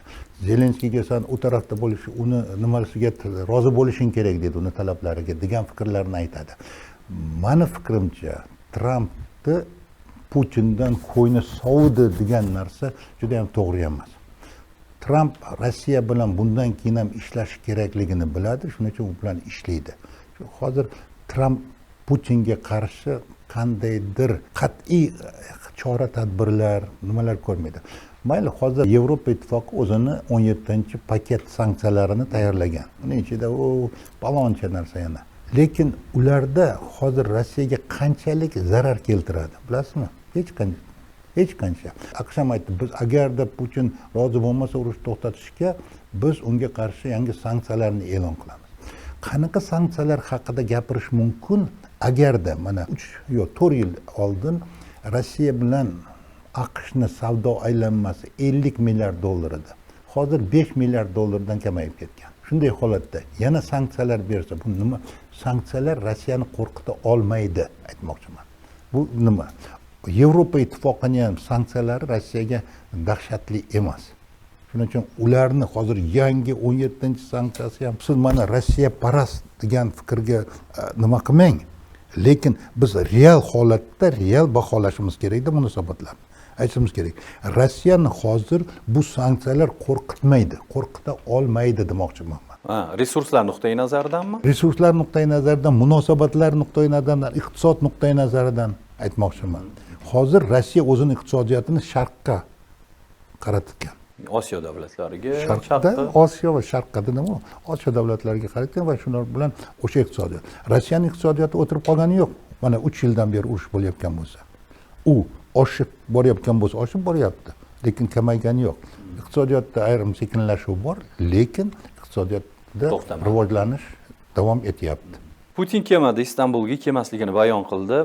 Zelenskiyga "Sen u tarafda bo'lish, uni nimasiga rozi bo'lishing kerak" dedi, uni talablariga degan fikrlarni aytadi. Meni fikrimcha, Trumpni Putindan qo'yni sovdi degan narsa juda ham to'g'ri emas. Trump Rossiya bilan bundan keyin ham ishlash kerakligini biladi, shuning uchun u bilan ishlaydi. Hozir Trump Putinga qarshi qandaydir qat'iy chora-tadbirlar, nimalar ko'rmaydi. Mayli, hozir Yevropa ittifoqi o'zini 17-paket sanksiyalarini tayyorlagan. Uning ichida u baloncha narsa yana. Lekin ularda hozir Rossiyaga qanchalik zarar keltiradi, bilasizmi? Hech qancha. AQSh ham aytdi, biz agarda Putin rozi bo'lmasa urush to'xtatishga, biz unga qarshi yangi sanksiyalarni e'lon qilamiz. Qanaqa sanksiyalar haqida gapirish mumkin? Agarda mana 4 yil oldin Rossiya bilan AQShning savdo aylanmasi 50 milliard dollar edi. Hozir 5 milliard dollardan kamayib ketgan. Shunday holatda yana sanksiyalar bersa, bu nima? Sanksiyalar Rossiyani qo'rqita olmaydi, aytmoqchiman. Bu nima? Yevropa ittifoqining ham sanksiyalari Rossiyaga dahshatli emas. Shuning uchun ularni hozir yangi 17-sanksiyasi ham siz mana Rossiya parast degan fikrga nima qilmang. Lekin biz real holatda real baholashimiz kerak-da munosabatlarni. Aytishimiz kerak. Rossiyani hozir bu sanksiyalar qo'rqitmaydi, qo'rqita olmaydi demoqchiman. Resurslar nuqtai nazaridanmi? Resurslar nuqtai nazaridan, munosabatlar nuqtai nazaridan, iqtisod nuqtai nazaridan aytmoqchiman. Hozir Rossiya o'zining iqtisodiyotini sharqqa qaratgan. Osiyo davlatlariga, sharqda, Osiyo va sharqqa nima? Osiyo davlatlariga qaratgan va shular bilan o'sha iqtisodiyot. Rossiyaning iqtisodiyoti o'tirib qolgani yo'q. Mana 3 yildan beri urush bo'layotgan bo'lsa, u oshib borayotgan bo'lsa, oshib boryapti, lekin kamaygani yo'q. Iqtisodiyotda ayrim sekinlashuv bor, lekin iqtisodiyotda rivojlanish davom etyapti. Putin kelmadi, Istanbulga kelmasligini bayon qildi.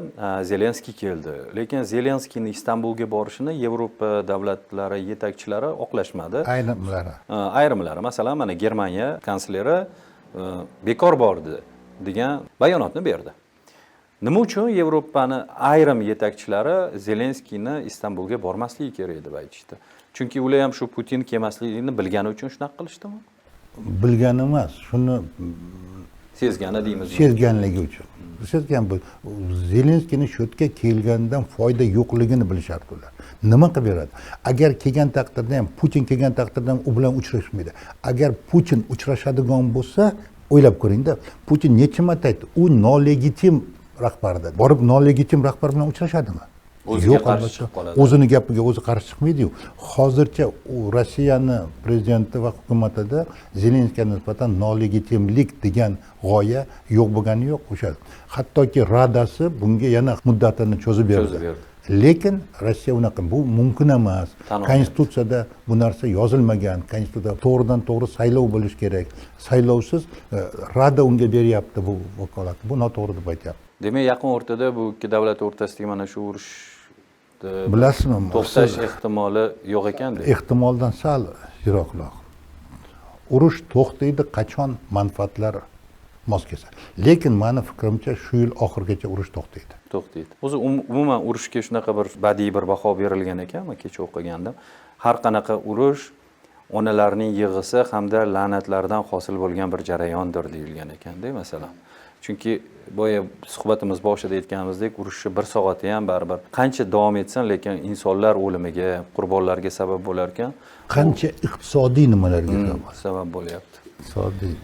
Zelenskiy keldi. Lekin Zelenskiyni Istanbulga borishini Yevropa davlatlari yetakchilari oqlashmadi. Ayrimlari, masalan, mana Germaniya kansleri bekor bordi degan bayonotni berdi. Nima uchun Yevropani ayrim yetakchilari Zelenskiyni Istanbulga bormasligi kerak deb aytishdi? Chunki ular ham shu Putin kelmasligini bilgani uchun shunaqa qilishdimi? Bilgani emas, shuni Sezgani deymizmi? Sezganligi uchun. Sezgan bu Zelenskiyning shu yerga kelganidan foyda yo'qligini bilishardi ular. Nima qilib beradi? Agar kelgan taqdirda ham, Putin kelgan taqdirda ham u bilan uchrashmaydi. Agar Putin uchrashadigan bo'lsa, o'ylab ko'ringda, Putin necha marta aytdi, u nolegitim rahbardir. Borib nolegitim rahbar bilan uchrashadimi? O'ziga qarshi chiqib qoladi. O'zini gapiga o'zi qarshi chiqmaydi-yu. Hozircha u Rossiyani prezidenti va hukumatida Zelenskiyga nisbatan nolegitimlik degan g'oya yo'q bo'lgani yo'q o'sha. Hattoki Radasi bunga yana muddatini cho'zib berdi. Lekin Rossiya unaqa bu mumkin emas. Konstitutsiyada bu narsa yozilmagan. Konstitutsiyada to'g'ridan to'g'ri saylov bo'lish kerak. Saylovsiz Rada unga beryapti bu vakolatni. Bu noto'g'ri deb aytyapti. Demak, yaqin o'rtada bu ikki davlat o'rtasidagi mana shu urush bilasizmi? To'xtash ehtimoli yo'q ekan deb. Ehtimoldan sal yiroqroq. Urush to'xtaydi qachon manfaatlar mos kelsa. Lekin meni fikrimcha shu yil oxirigacha urush to'xtaydi. O'zi umuman urushga shunaqa bir badiiy bir baho berilgan ekan, men kecha o'qigandim. Har qanaqa urush onalarning yig'isi hamda la'natlardan hosil bo'lgan bir jarayondir deyilgan ekanda, masalan. Chunki boya suhbatimiz boshida aytganimizdek, urushni 1 soatda ham baribir qancha davom etsin, lekin insonlar o'limiga, qurbonlarga sabab bo'lar ekan. Qancha iqtisodiy nimalarga sabab bo'lyapti. Iqtisodiy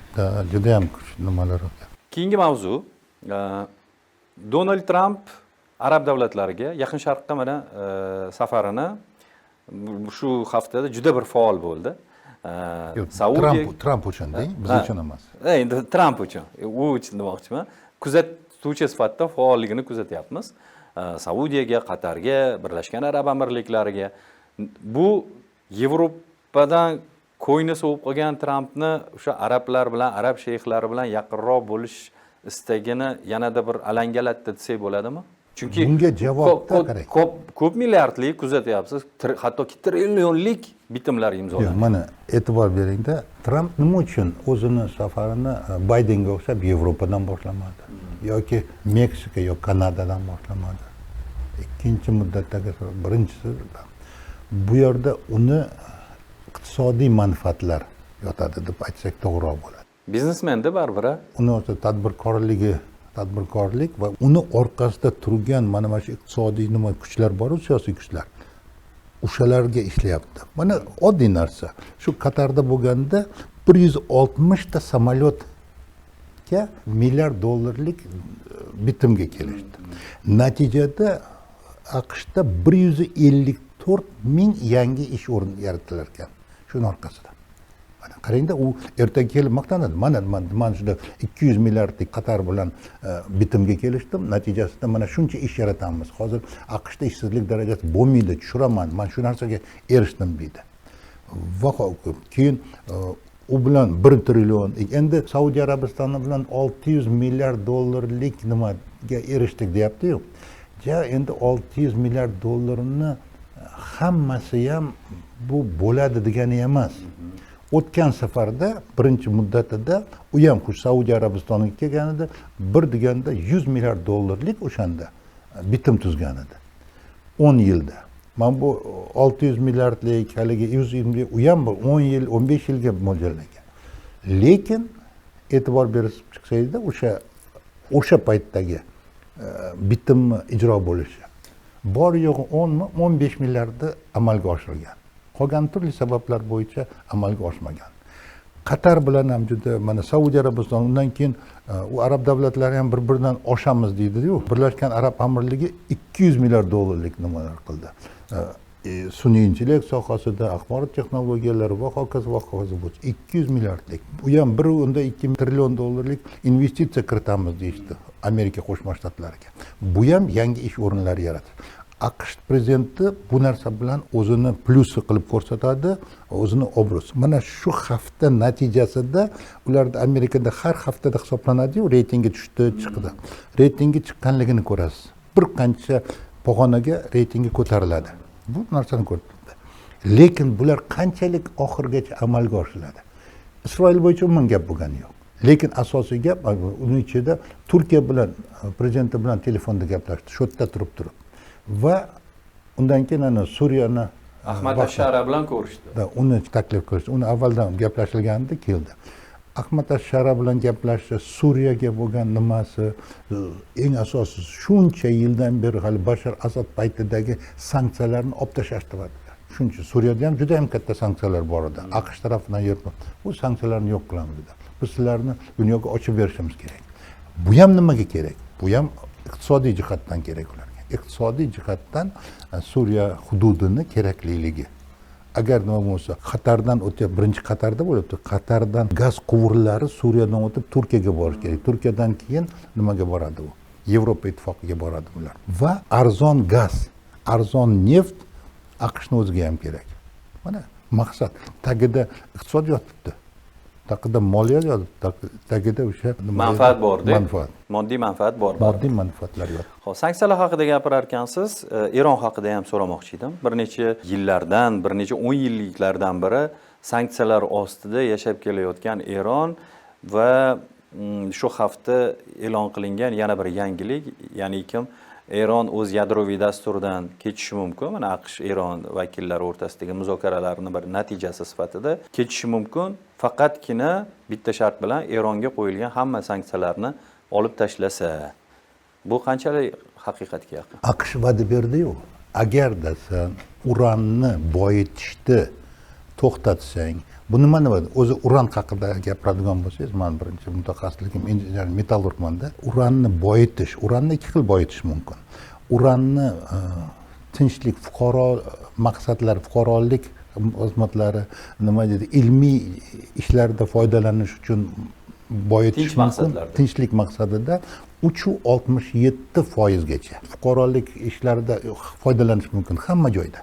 juda ham kuchli nimalar bo'lyapti. Keyingi mavzu, Donald Tramp arab davlatlariga, Yaqin Sharqqa mana safarini shu haftada juda bir faol bo'ldi. Tramp uchun deng, biz uchun emas. Endi Tramp uchun, u uchun demoqchiman. Kuzatuvchi sifatida faolligini kuzatyapmiz. Saudiyaga, Qatarga, Birlashgan Arab Amirliklariga. Bu Yevropadan ko'ngli sovib qolgan Trampni o'sha arablar bilan, arab sheyxlari bilan yaqinroq bo'lish istagini yanada bir alangalatdi desak bo'ladimi? Chunki bunga javobda qarang. Ko'p milliardlik kuzatyapsiz, hattoki trillionlik bitimlar imzolangan. Mana e'tibor beringda, Tramp nima uchun o'zini safarini Baydenga o'xshab Yevropadan boshlamadi yoki Meksika yoki Kanadadan boshlamadi? Ikkinchi muddatdagi birinchisi bu yerda uni iqtisodiy manfaatlar yotadi deb aytsak to'g'riroq bo'ladi. Biznesmenda baribir uni tadbirkorlik va uni orqasida turgan mana shu iqtisodiy nima kuchlar bor, siyosiy kuchlar. O'shalarga ishlayapti. Mana oddiy narsa. Shu Qatarda bo'lganda 160 ta samolyotga milliard dollarlik bitimga kelishdi. Natijada AQShda 154 ming yangi ish o'rni yaratilar ekan. Shuning orqasida. Mana qarangda, u ertaga kelib maqtanadi. Mana shunda 200 milliardlik Qatar bilan bitimga kelishdim. Natijasida mana shuncha ish yaratamiz. Hozir AQShda ishsizlik darajasi bo'lmaydi, tushiraman. Men shu narsaga erishdim deydi. Va keyin u bilan 1 trillion, endi Saudiya Arabistoni bilan 600 milliard dollarlik nimaga erishdik deyapti-yu. Ja, endi 600 milliard dollarini hammasi ham bu bo'ladi degani emas. O'tgan safarda birinchi muddatida u ham Saudiya Arabistoniga kelganida bir deganda 100 milliard dollarlik o'shanda bitim tuzgan edi. 10 yilda. Men bu 600 milliardlik haligi 120 u ham 10 yil, 15 yilga mo'ljallangan. Lekin e'tibor berib chiqsangizda o'sha paytdagi bitimni ijro bo'lishi bor yo'g'i 10 mi 15 milliardni amalga oshirgan. Qolgan turli sabablar bo'yicha amalga oshmagan. Qatar bilan ham juda mana Saudiya Arabistoni, undan keyin u arab davlatlari ham bir-biridan oshamiz deydi-yu. Birlashgan Arab Amirligi 200 milliard dollarlik nimalar qildi. Sun'iy sohasida, axborot texnologiyalari va hokazo bo'yicha 200 milliardlik. Bu ham bir unda 2 trillion dollarlik investitsiya kiritamiz deydi Amerika Qo'shma Shtatlariga. Bu ham yangi ish o'rinlari yaratadi. aqsh prezidenti bu narsa bilan o'zini plyusi qilib ko'rsatadi, o'zini obro'si. Mana shu hafta natijasida ularda Amerikada har haftada hisoblanadi-yu, reytingi tushdi, chiqdi. Reytingi chiqqanligini ko'rasiz. Bir qancha pog'onaga reytingi ko'tariladi. Bu narsani ko'rsatdi. Lekin bular qanchalik oxirgacha amalga oshiriladi? Isroil bo'yicha umuman gap bo'lgani yo'q. Lekin asosiy gap uning ichida Turkiya bilan prezidenti bilan telefonda gaplashdi, shu yerda turib. Va undan keyin ana Suriyani Ahmad Ashara bilan ko'rishdi. Uni taklif qilishdi. Uni avvaldan gaplashilgandi, keldi. Ahmad Ashara bilan gaplashdi, Suriyaga bo'lgan nimasi, eng asosiysi shuncha yildan beri hali Bashar Asad paytidagi sanksiyalarni olib tashlashdi. Shuncha Suriyada ham juda ham katta sanksiyalar bor edi. AQSh tarafidan yurib, bu sanksiyalarni yo'q qilamiz dedi. Biz sizlarni dunyoga ochib berishimiz kerak. Bu ham nimaga kerak? Bu ham iqtisodiy jihatdan kerak ularga. Iqtisodiy jihatdan Suriya hududini kerakliligi. Agar nima bo'lsa, Qatardan o'tib, birinchi Qatarda bo'libdi. Qatardan gaz quvurlari Suriyadan o'tib Turkiyaga borish kerak. Turkiyadan keyin nimaga boradi u? Yevropa ittifoqiga boradi ular. Va arzon gaz, arzon neft AQShni o'ziga ham kerak. Mana maqsad tagida iqtisod yotibdi. Tagida moliya yotibdi. Tagida o'sha manfaat bor-da. Manfaat. Moddiy manfaat bor. Moddiy manfaatlar yotibdi. Xo'p, sanksiyalar haqida gapirar ekansiz. Eron haqida ham so'ramoqchi edim. Bir necha yillardan, bir necha 10 yilliklardan beri sanksiyalar ostida yashab kelayotgan Eron va shu hafta e'lon qilingan yana bir yangilik, ya'ni Eron o'z yadroviy dasturidan kechishi mumkin. Mana AQSh Eron vakillari o'rtasidagi muzokaralarning bir natijasi sifatida kechishi mumkin. Faqatgina bitta shart bilan Eronga qo'yilgan hamma sanksiyalarni olib tashlasa. Bu qanchalik haqiqatga yaqin? AQSh va'da berdi-yu. Agarda sen uranni boyitishni to'xtatsang, bu nima nima? O'zi uran haqida gapiradigan bo'lsangiz, men birinchi mutaxassisligim injener metallurgmanda. Uranni boyitish, uranni ikki xil boyitish mumkin. Uranni tinchlik, fuqaro maqsadlari, fuqarolik xizmatlari, nima deydi, ilmiy ishlarda foydalanish uchun boyitish mumkin. Tinchlik maqsadida 367% gacha fuqarolik ishlarida foydalanish mumkin hamma joyda.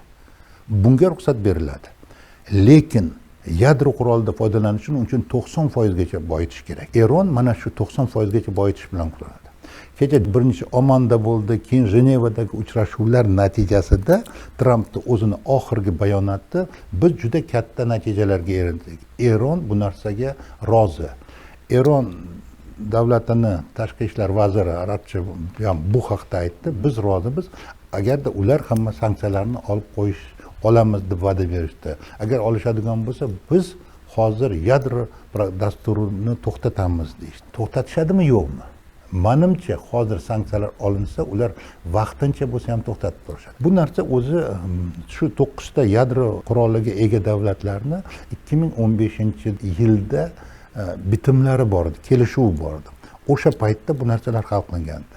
Bunga ruxsat beriladi. Lekin yadro qurolida foydalanish uchun 90% gacha boyitish kerak. Eron mana shu 90% gacha boyitish bilan quroladi. Kecha birinchi Omonda bo'ldi, keyin Jenevadagi uchrashuvlar natijasida Trampning o'zini oxirgi bayonoti biz juda katta natijalarga erishdik. Eron bu narsaga rozi. Eron davlatini tashqi ishlar vaziri Arabcha ham bu haqda aytdi. Biz rozimiz, agarda ular hamma sanksiyalarni olib qo'yish olamiz deb va'da berishdi. Agar olishadigan bo'lsa, biz hozir yadro dasturini to'xtatamiz deyishdi. To'xtatishadimi yo'qmi? Menimcha hozir sanksiyalar olinsa, ular vaqtincha bo'lsa ham to'xtatib turishadi. Bu narsa o'zi shu 9 ta yadro quroliga ega davlatlarni 2015-yilda bitimlari bor edi, kelishuv bor edi. O'sha paytda bu narsalar hal qilingandi.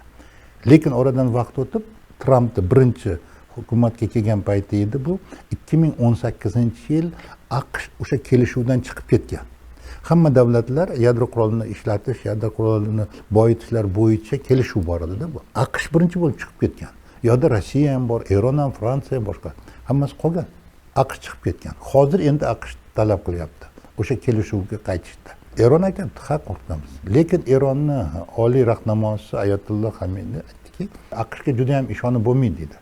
Lekin oradan vaqt o'tib, Trampning birinchi hukumatga kelgan payti edi bu. 2018-yil AQSh o'sha kelishuvdan chiqib ketgan. Hamma davlatlar yadro qurolini ishlatish, yadro qurolini boyitishlar bo'yicha kelishuv bor edi-da bu. AQSh birinchi bo'lib chiqib ketgan. Yo'da Rossiya ham bor, Eron ham, Fransiya ham boshqa. Hammasi qolgan. AQSh chiqib ketgan. Hozir endi AQSh talab qilyapti o'sha kelishuvga qaytishdi. Eron aytadi, "Ha, qo'rqamiz." Lekin Eronning oliy rahnamosi Ayatulloh Xamenei aytdiki, AQShga juda ham ishonib bo'lmaydi dedi.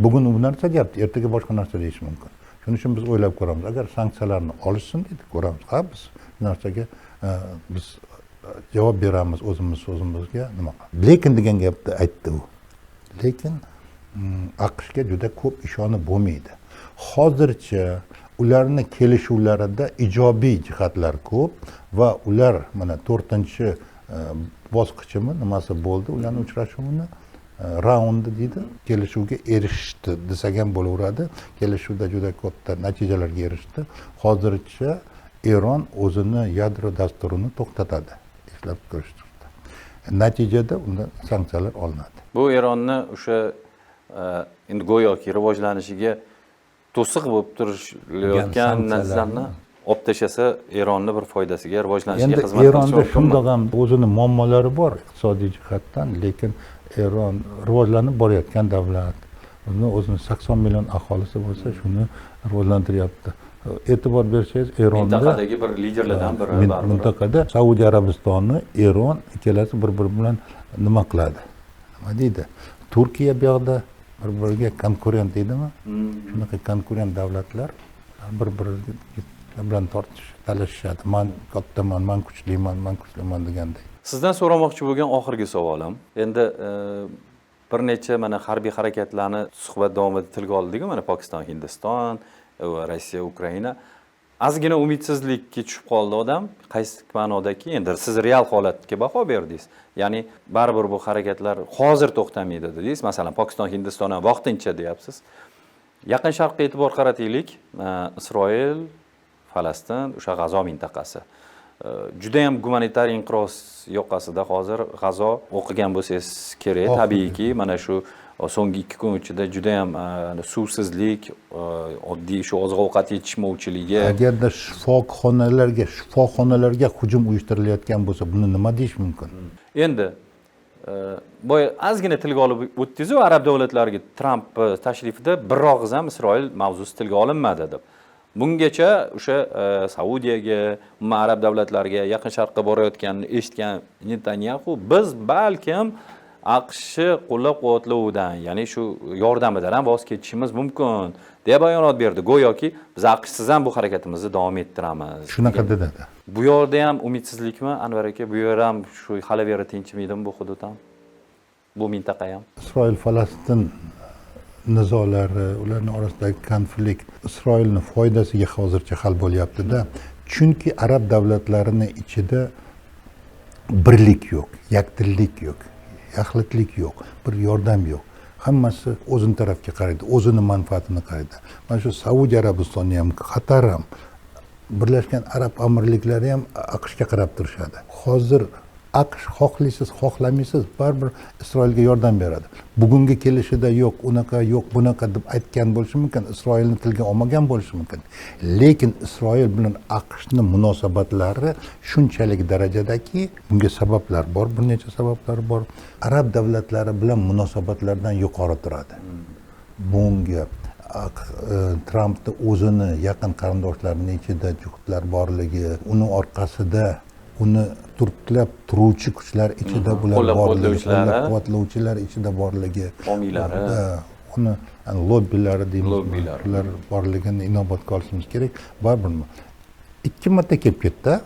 Bugun u narsa deyapti, ertaga boshqa narsa deyish mumkin. Shuning uchun biz o'ylab ko'ramiz. Agar sanksiyalarni olishsin dedi, ko'ramiz. Ha, biz narsaga biz javob beramiz o'zimiz so'zimizga nima. Lekin degan gapni aytdi u. Lekin AQShga juda ko'p ishonib bo'lmaydi. Hozircha ularning kelishuvlarida ijobiy jihatlar ko'p va ular mana 4-bosqichimi nimasi bo'ldi, ularning uchrashuvini raundi deydi, kelishuvga erishdi desak ham bo'laveradi. Kelishuvda juda katta natijalarga erishdi. Hozircha Eron o'zini yadro dasturini to'xtatadi, ishlab ko'rishdi. Natijada undan sanksiyalar olinadi. Bu Eronni o'sha endi go'yoki rivojlanishiga to'siq bo'lib turilayotgan narsalarni olib tashlasa, Eronni bir foydasiga, rivojlanishiga xizmat qilishi mumkin. Eronda shundoq ham o'zini muammolari bor iqtisodiy jihatdan, lekin Eron rivojlanib borayotgan davlat, o'zini 80 million aholisi bo'lsa, shuni rivojlantiryapti. E'tibor bersangiz, Eronda mintaqadagi bir liderlardan biri baribir. mintaqada Saudiya Arabistoni, Eron ikkalasi bir-biri bilan nima qiladi? Nima deydi? Turkiya bu yoqda bir-biriga konkurent deydimi? Shunaqa konkurent davlatlar bir-biriga bilan talashishadi. Men kattaman, men kuchliman deganday. Sizdan so'ramoqchi bo'lgan oxirgi savolim. Endi bir necha mana harbiy harakatlarni suhbat davomida tilga oldik, mana Pokiston, Hindiston, Rossiya, Ukraina. Ozgina umidsizlikka tushib qoldi odam. Qaysi ma'nodaki, endi siz real holatga baho berdingiz. Ya'ni baribir bu harakatlar hozir to'xtamaydi dedingiz. Masalan, Pokiston, Hindiston vaqtincha deyapsiz. Yaqin Sharqqa e'tibor qarataylik. Isroil, Falastin, o'sha G'azo mintaqasi. Juda ham gumanitar inqiroz yoqasida hozir G'azo o'qigan bo'lsangiz kerak. Tabiiyki, mana shu so'nggi 2 kun ichida juda ham suvsizlik, oddiy shu oziq-ovqat yetishmovchiligi. Agarda shifoxonalarga hujum uyushtirilayotgan bo'lsa, buni nima deyish mumkin? Endi boya ozgina tilga olib o'tdingiz-ku, arab davlatlariga Tramp tashrifida bir og'iz ham Isroil mavzusi tilga olinmadi deb. Bungacha o'sha Saudiyaga, arab davlatlariga, Yaqin Sharqqa borayotganini eshitgan Netanyahu biz balkim AQSh qo'llab-quvvatlovidan, ya'ni shu yordamidan ham voz kechishimiz mumkin deb bayonot berdi. Go'yoki biz AQShsiz ham bu harakatimizni davom ettiramiz. Shunaqa dedi. Bu yerda ham umidsizlikmi, Anvar aka? Bu yer ham shu xalaveri tinchmaydimi bu hudud ham? Bu mintaqa ham. Isroil-Falastin nizolari, ularning orasidagi konflikt Isroilning foydasiga hozircha hal bo'lyapti-da. Chunki arab davlatlarining ichida birlik yo'q, yakdillik yo'q, yaxlitlik yo'q, bir yordam yo'q. Hammasi o'zini tarafga qaraydi, o'zini manfaatini qaraydi. Mana shu Saudiya Arabistoni ham, Qatar ham, Birlashgan Arab Amirliklari ham AQShga qarab turishadi. Hozir AQSh xohlaysiz, xohlamaysiz, baribir Isroilga yordam beradi. Bugungi kelishida yo'q, unaqa, yo'q, bunaqa deb aytgan bo'lishi mumkin, Isroilni tilga olmagan bo'lishi mumkin. Lekin Isroil bilan AQShning munosabatlari shunchalik darajadaki, bunga sabablar bor, bir necha sabablar bor. Arab davlatlari bilan munosabatlardan yuqori turadi. Bunga Trampning o'zini yaqin qarindoshlarining ichida juftlar borligi, uning orqasida uni turtlab turuvchi kuchlar ichida bular borligi, qo'llab-quvvatlovchilar ichida borligi, homiylari, uni lobbilari deymiz, ular borligini inobatga olishimiz kerak. Baribir 2 marta kelib ketdi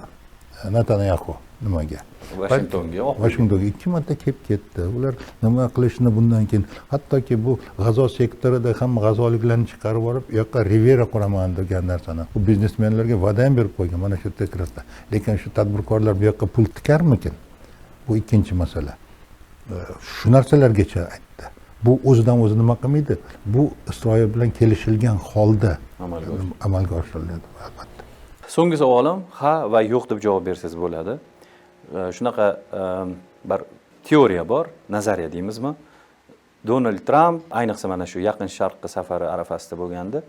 Netanyahu nimaga? Washingtonga 2 marta kelib ketdi. Ular nima qilishni bundan keyin, hattoki bu G'azo sektorida hamma g'azoliklarni chiqarib borib, u yoqqa Rivera quraman degan narsani bu biznesmenlarga va'da ham berib qo'ygan mana shu tekrarda. Lekin shu tadbirkorlar bu yoqqa pul tikarmikin? Bu ikkinchi masala. Shu narsalargacha aytdi. Bu o'zidan o'zi nima qilmaydi? Bu Isroil bilan kelishilgan holda amalga oshiriladi albatta. So'nggi savolim ha va yo'q deb javob bersangiz bo'ladi. Shunaqa bir teoriya bor, nazariya deymizmi? Donald Tramp ayniqsa mana shu Yaqin Sharqqa safari arafasida bo'lganda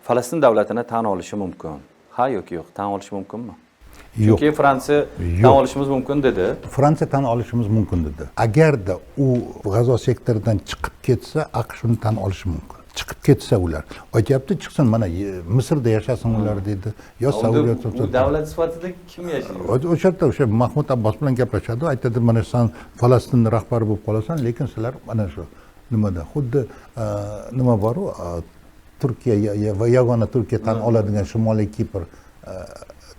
Falastin davlatini tan olishi mumkin. Ha yoki yo'q, tan olishi mumkinmi? Chunki Fransiya tan olishimiz mumkin dedi. Fransiya tan olishimiz mumkin dedi. Agarda u G'azo sektoridan chiqib ketsa, AQSh uni tan olishi mumkin. Chiqib ketsa ular, aytibdi chiqsin, mana Misrda yashasin ular dedi. Yo Saudiya davlat sifatida kim yashaydi? O'sha Mahmud Abbos bilan gaplashadi, aytadi, mana sen Falastinning rahbari bo'lib qolasan, lekin sizlar mana shu nimada xuddi nima bor-ku, Turkiya va yagona Turkiya tan oladigan Shimoliy Kipr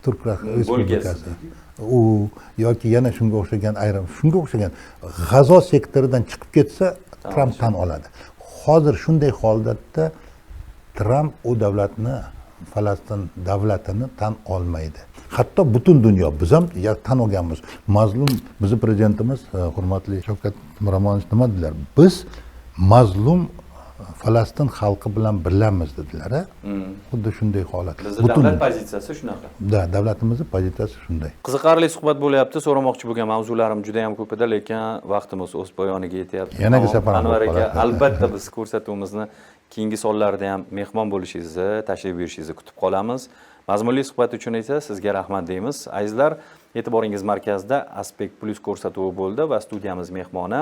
Turk Respublikasi. U yoki yana shunga o'xshagan ayrim, shunga o'xshagan G'azo sektoridan chiqib ketsa, Tramp tan oladi. Hozir shunday holatda Tramp u davlatni, Falastin davlatini tan olmaydi. Hatto butun dunyo, biz ham tan olganmiz. Mazlum bizning prezidentimiz, hurmatli Shavkat Miromonovich nima dedilar? Biz mazlum Falastin xalqi bilan birlamiz dedilar. Xuddi shunday holat. Bizning davlat pozitsiyasi shunaqa. Davlatimizning pozitsiyasi shunday. Qiziqarli suhbat bo'lyapti. So'ramoqchi bo'lgan mavzularim juda ham ko'p edi, lekin vaqtimiz o'z poyoniga yetyapti. Yanagi safar Anvar aka, albatta biz ko'rsatuvimizni keyingi sonlarda ham mehmon bo'lishingizni, tashrif buyurishingizni kutib qolamiz. Mazmunli suhbat uchun esa sizga rahmat deymiz. Azizlar, E'tiboringiz markazida Aspect Plus ko'rsatuvi bo'ldi va studiyamiz mehmoni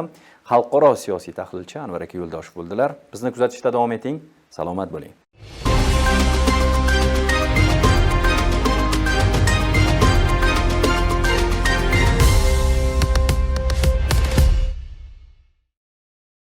xalqaro siyosiy tahlilchi Anvar aka Yo'ldoshev bo'ldilar. Bizni kuzatishda davom eting. Salomat bo'ling.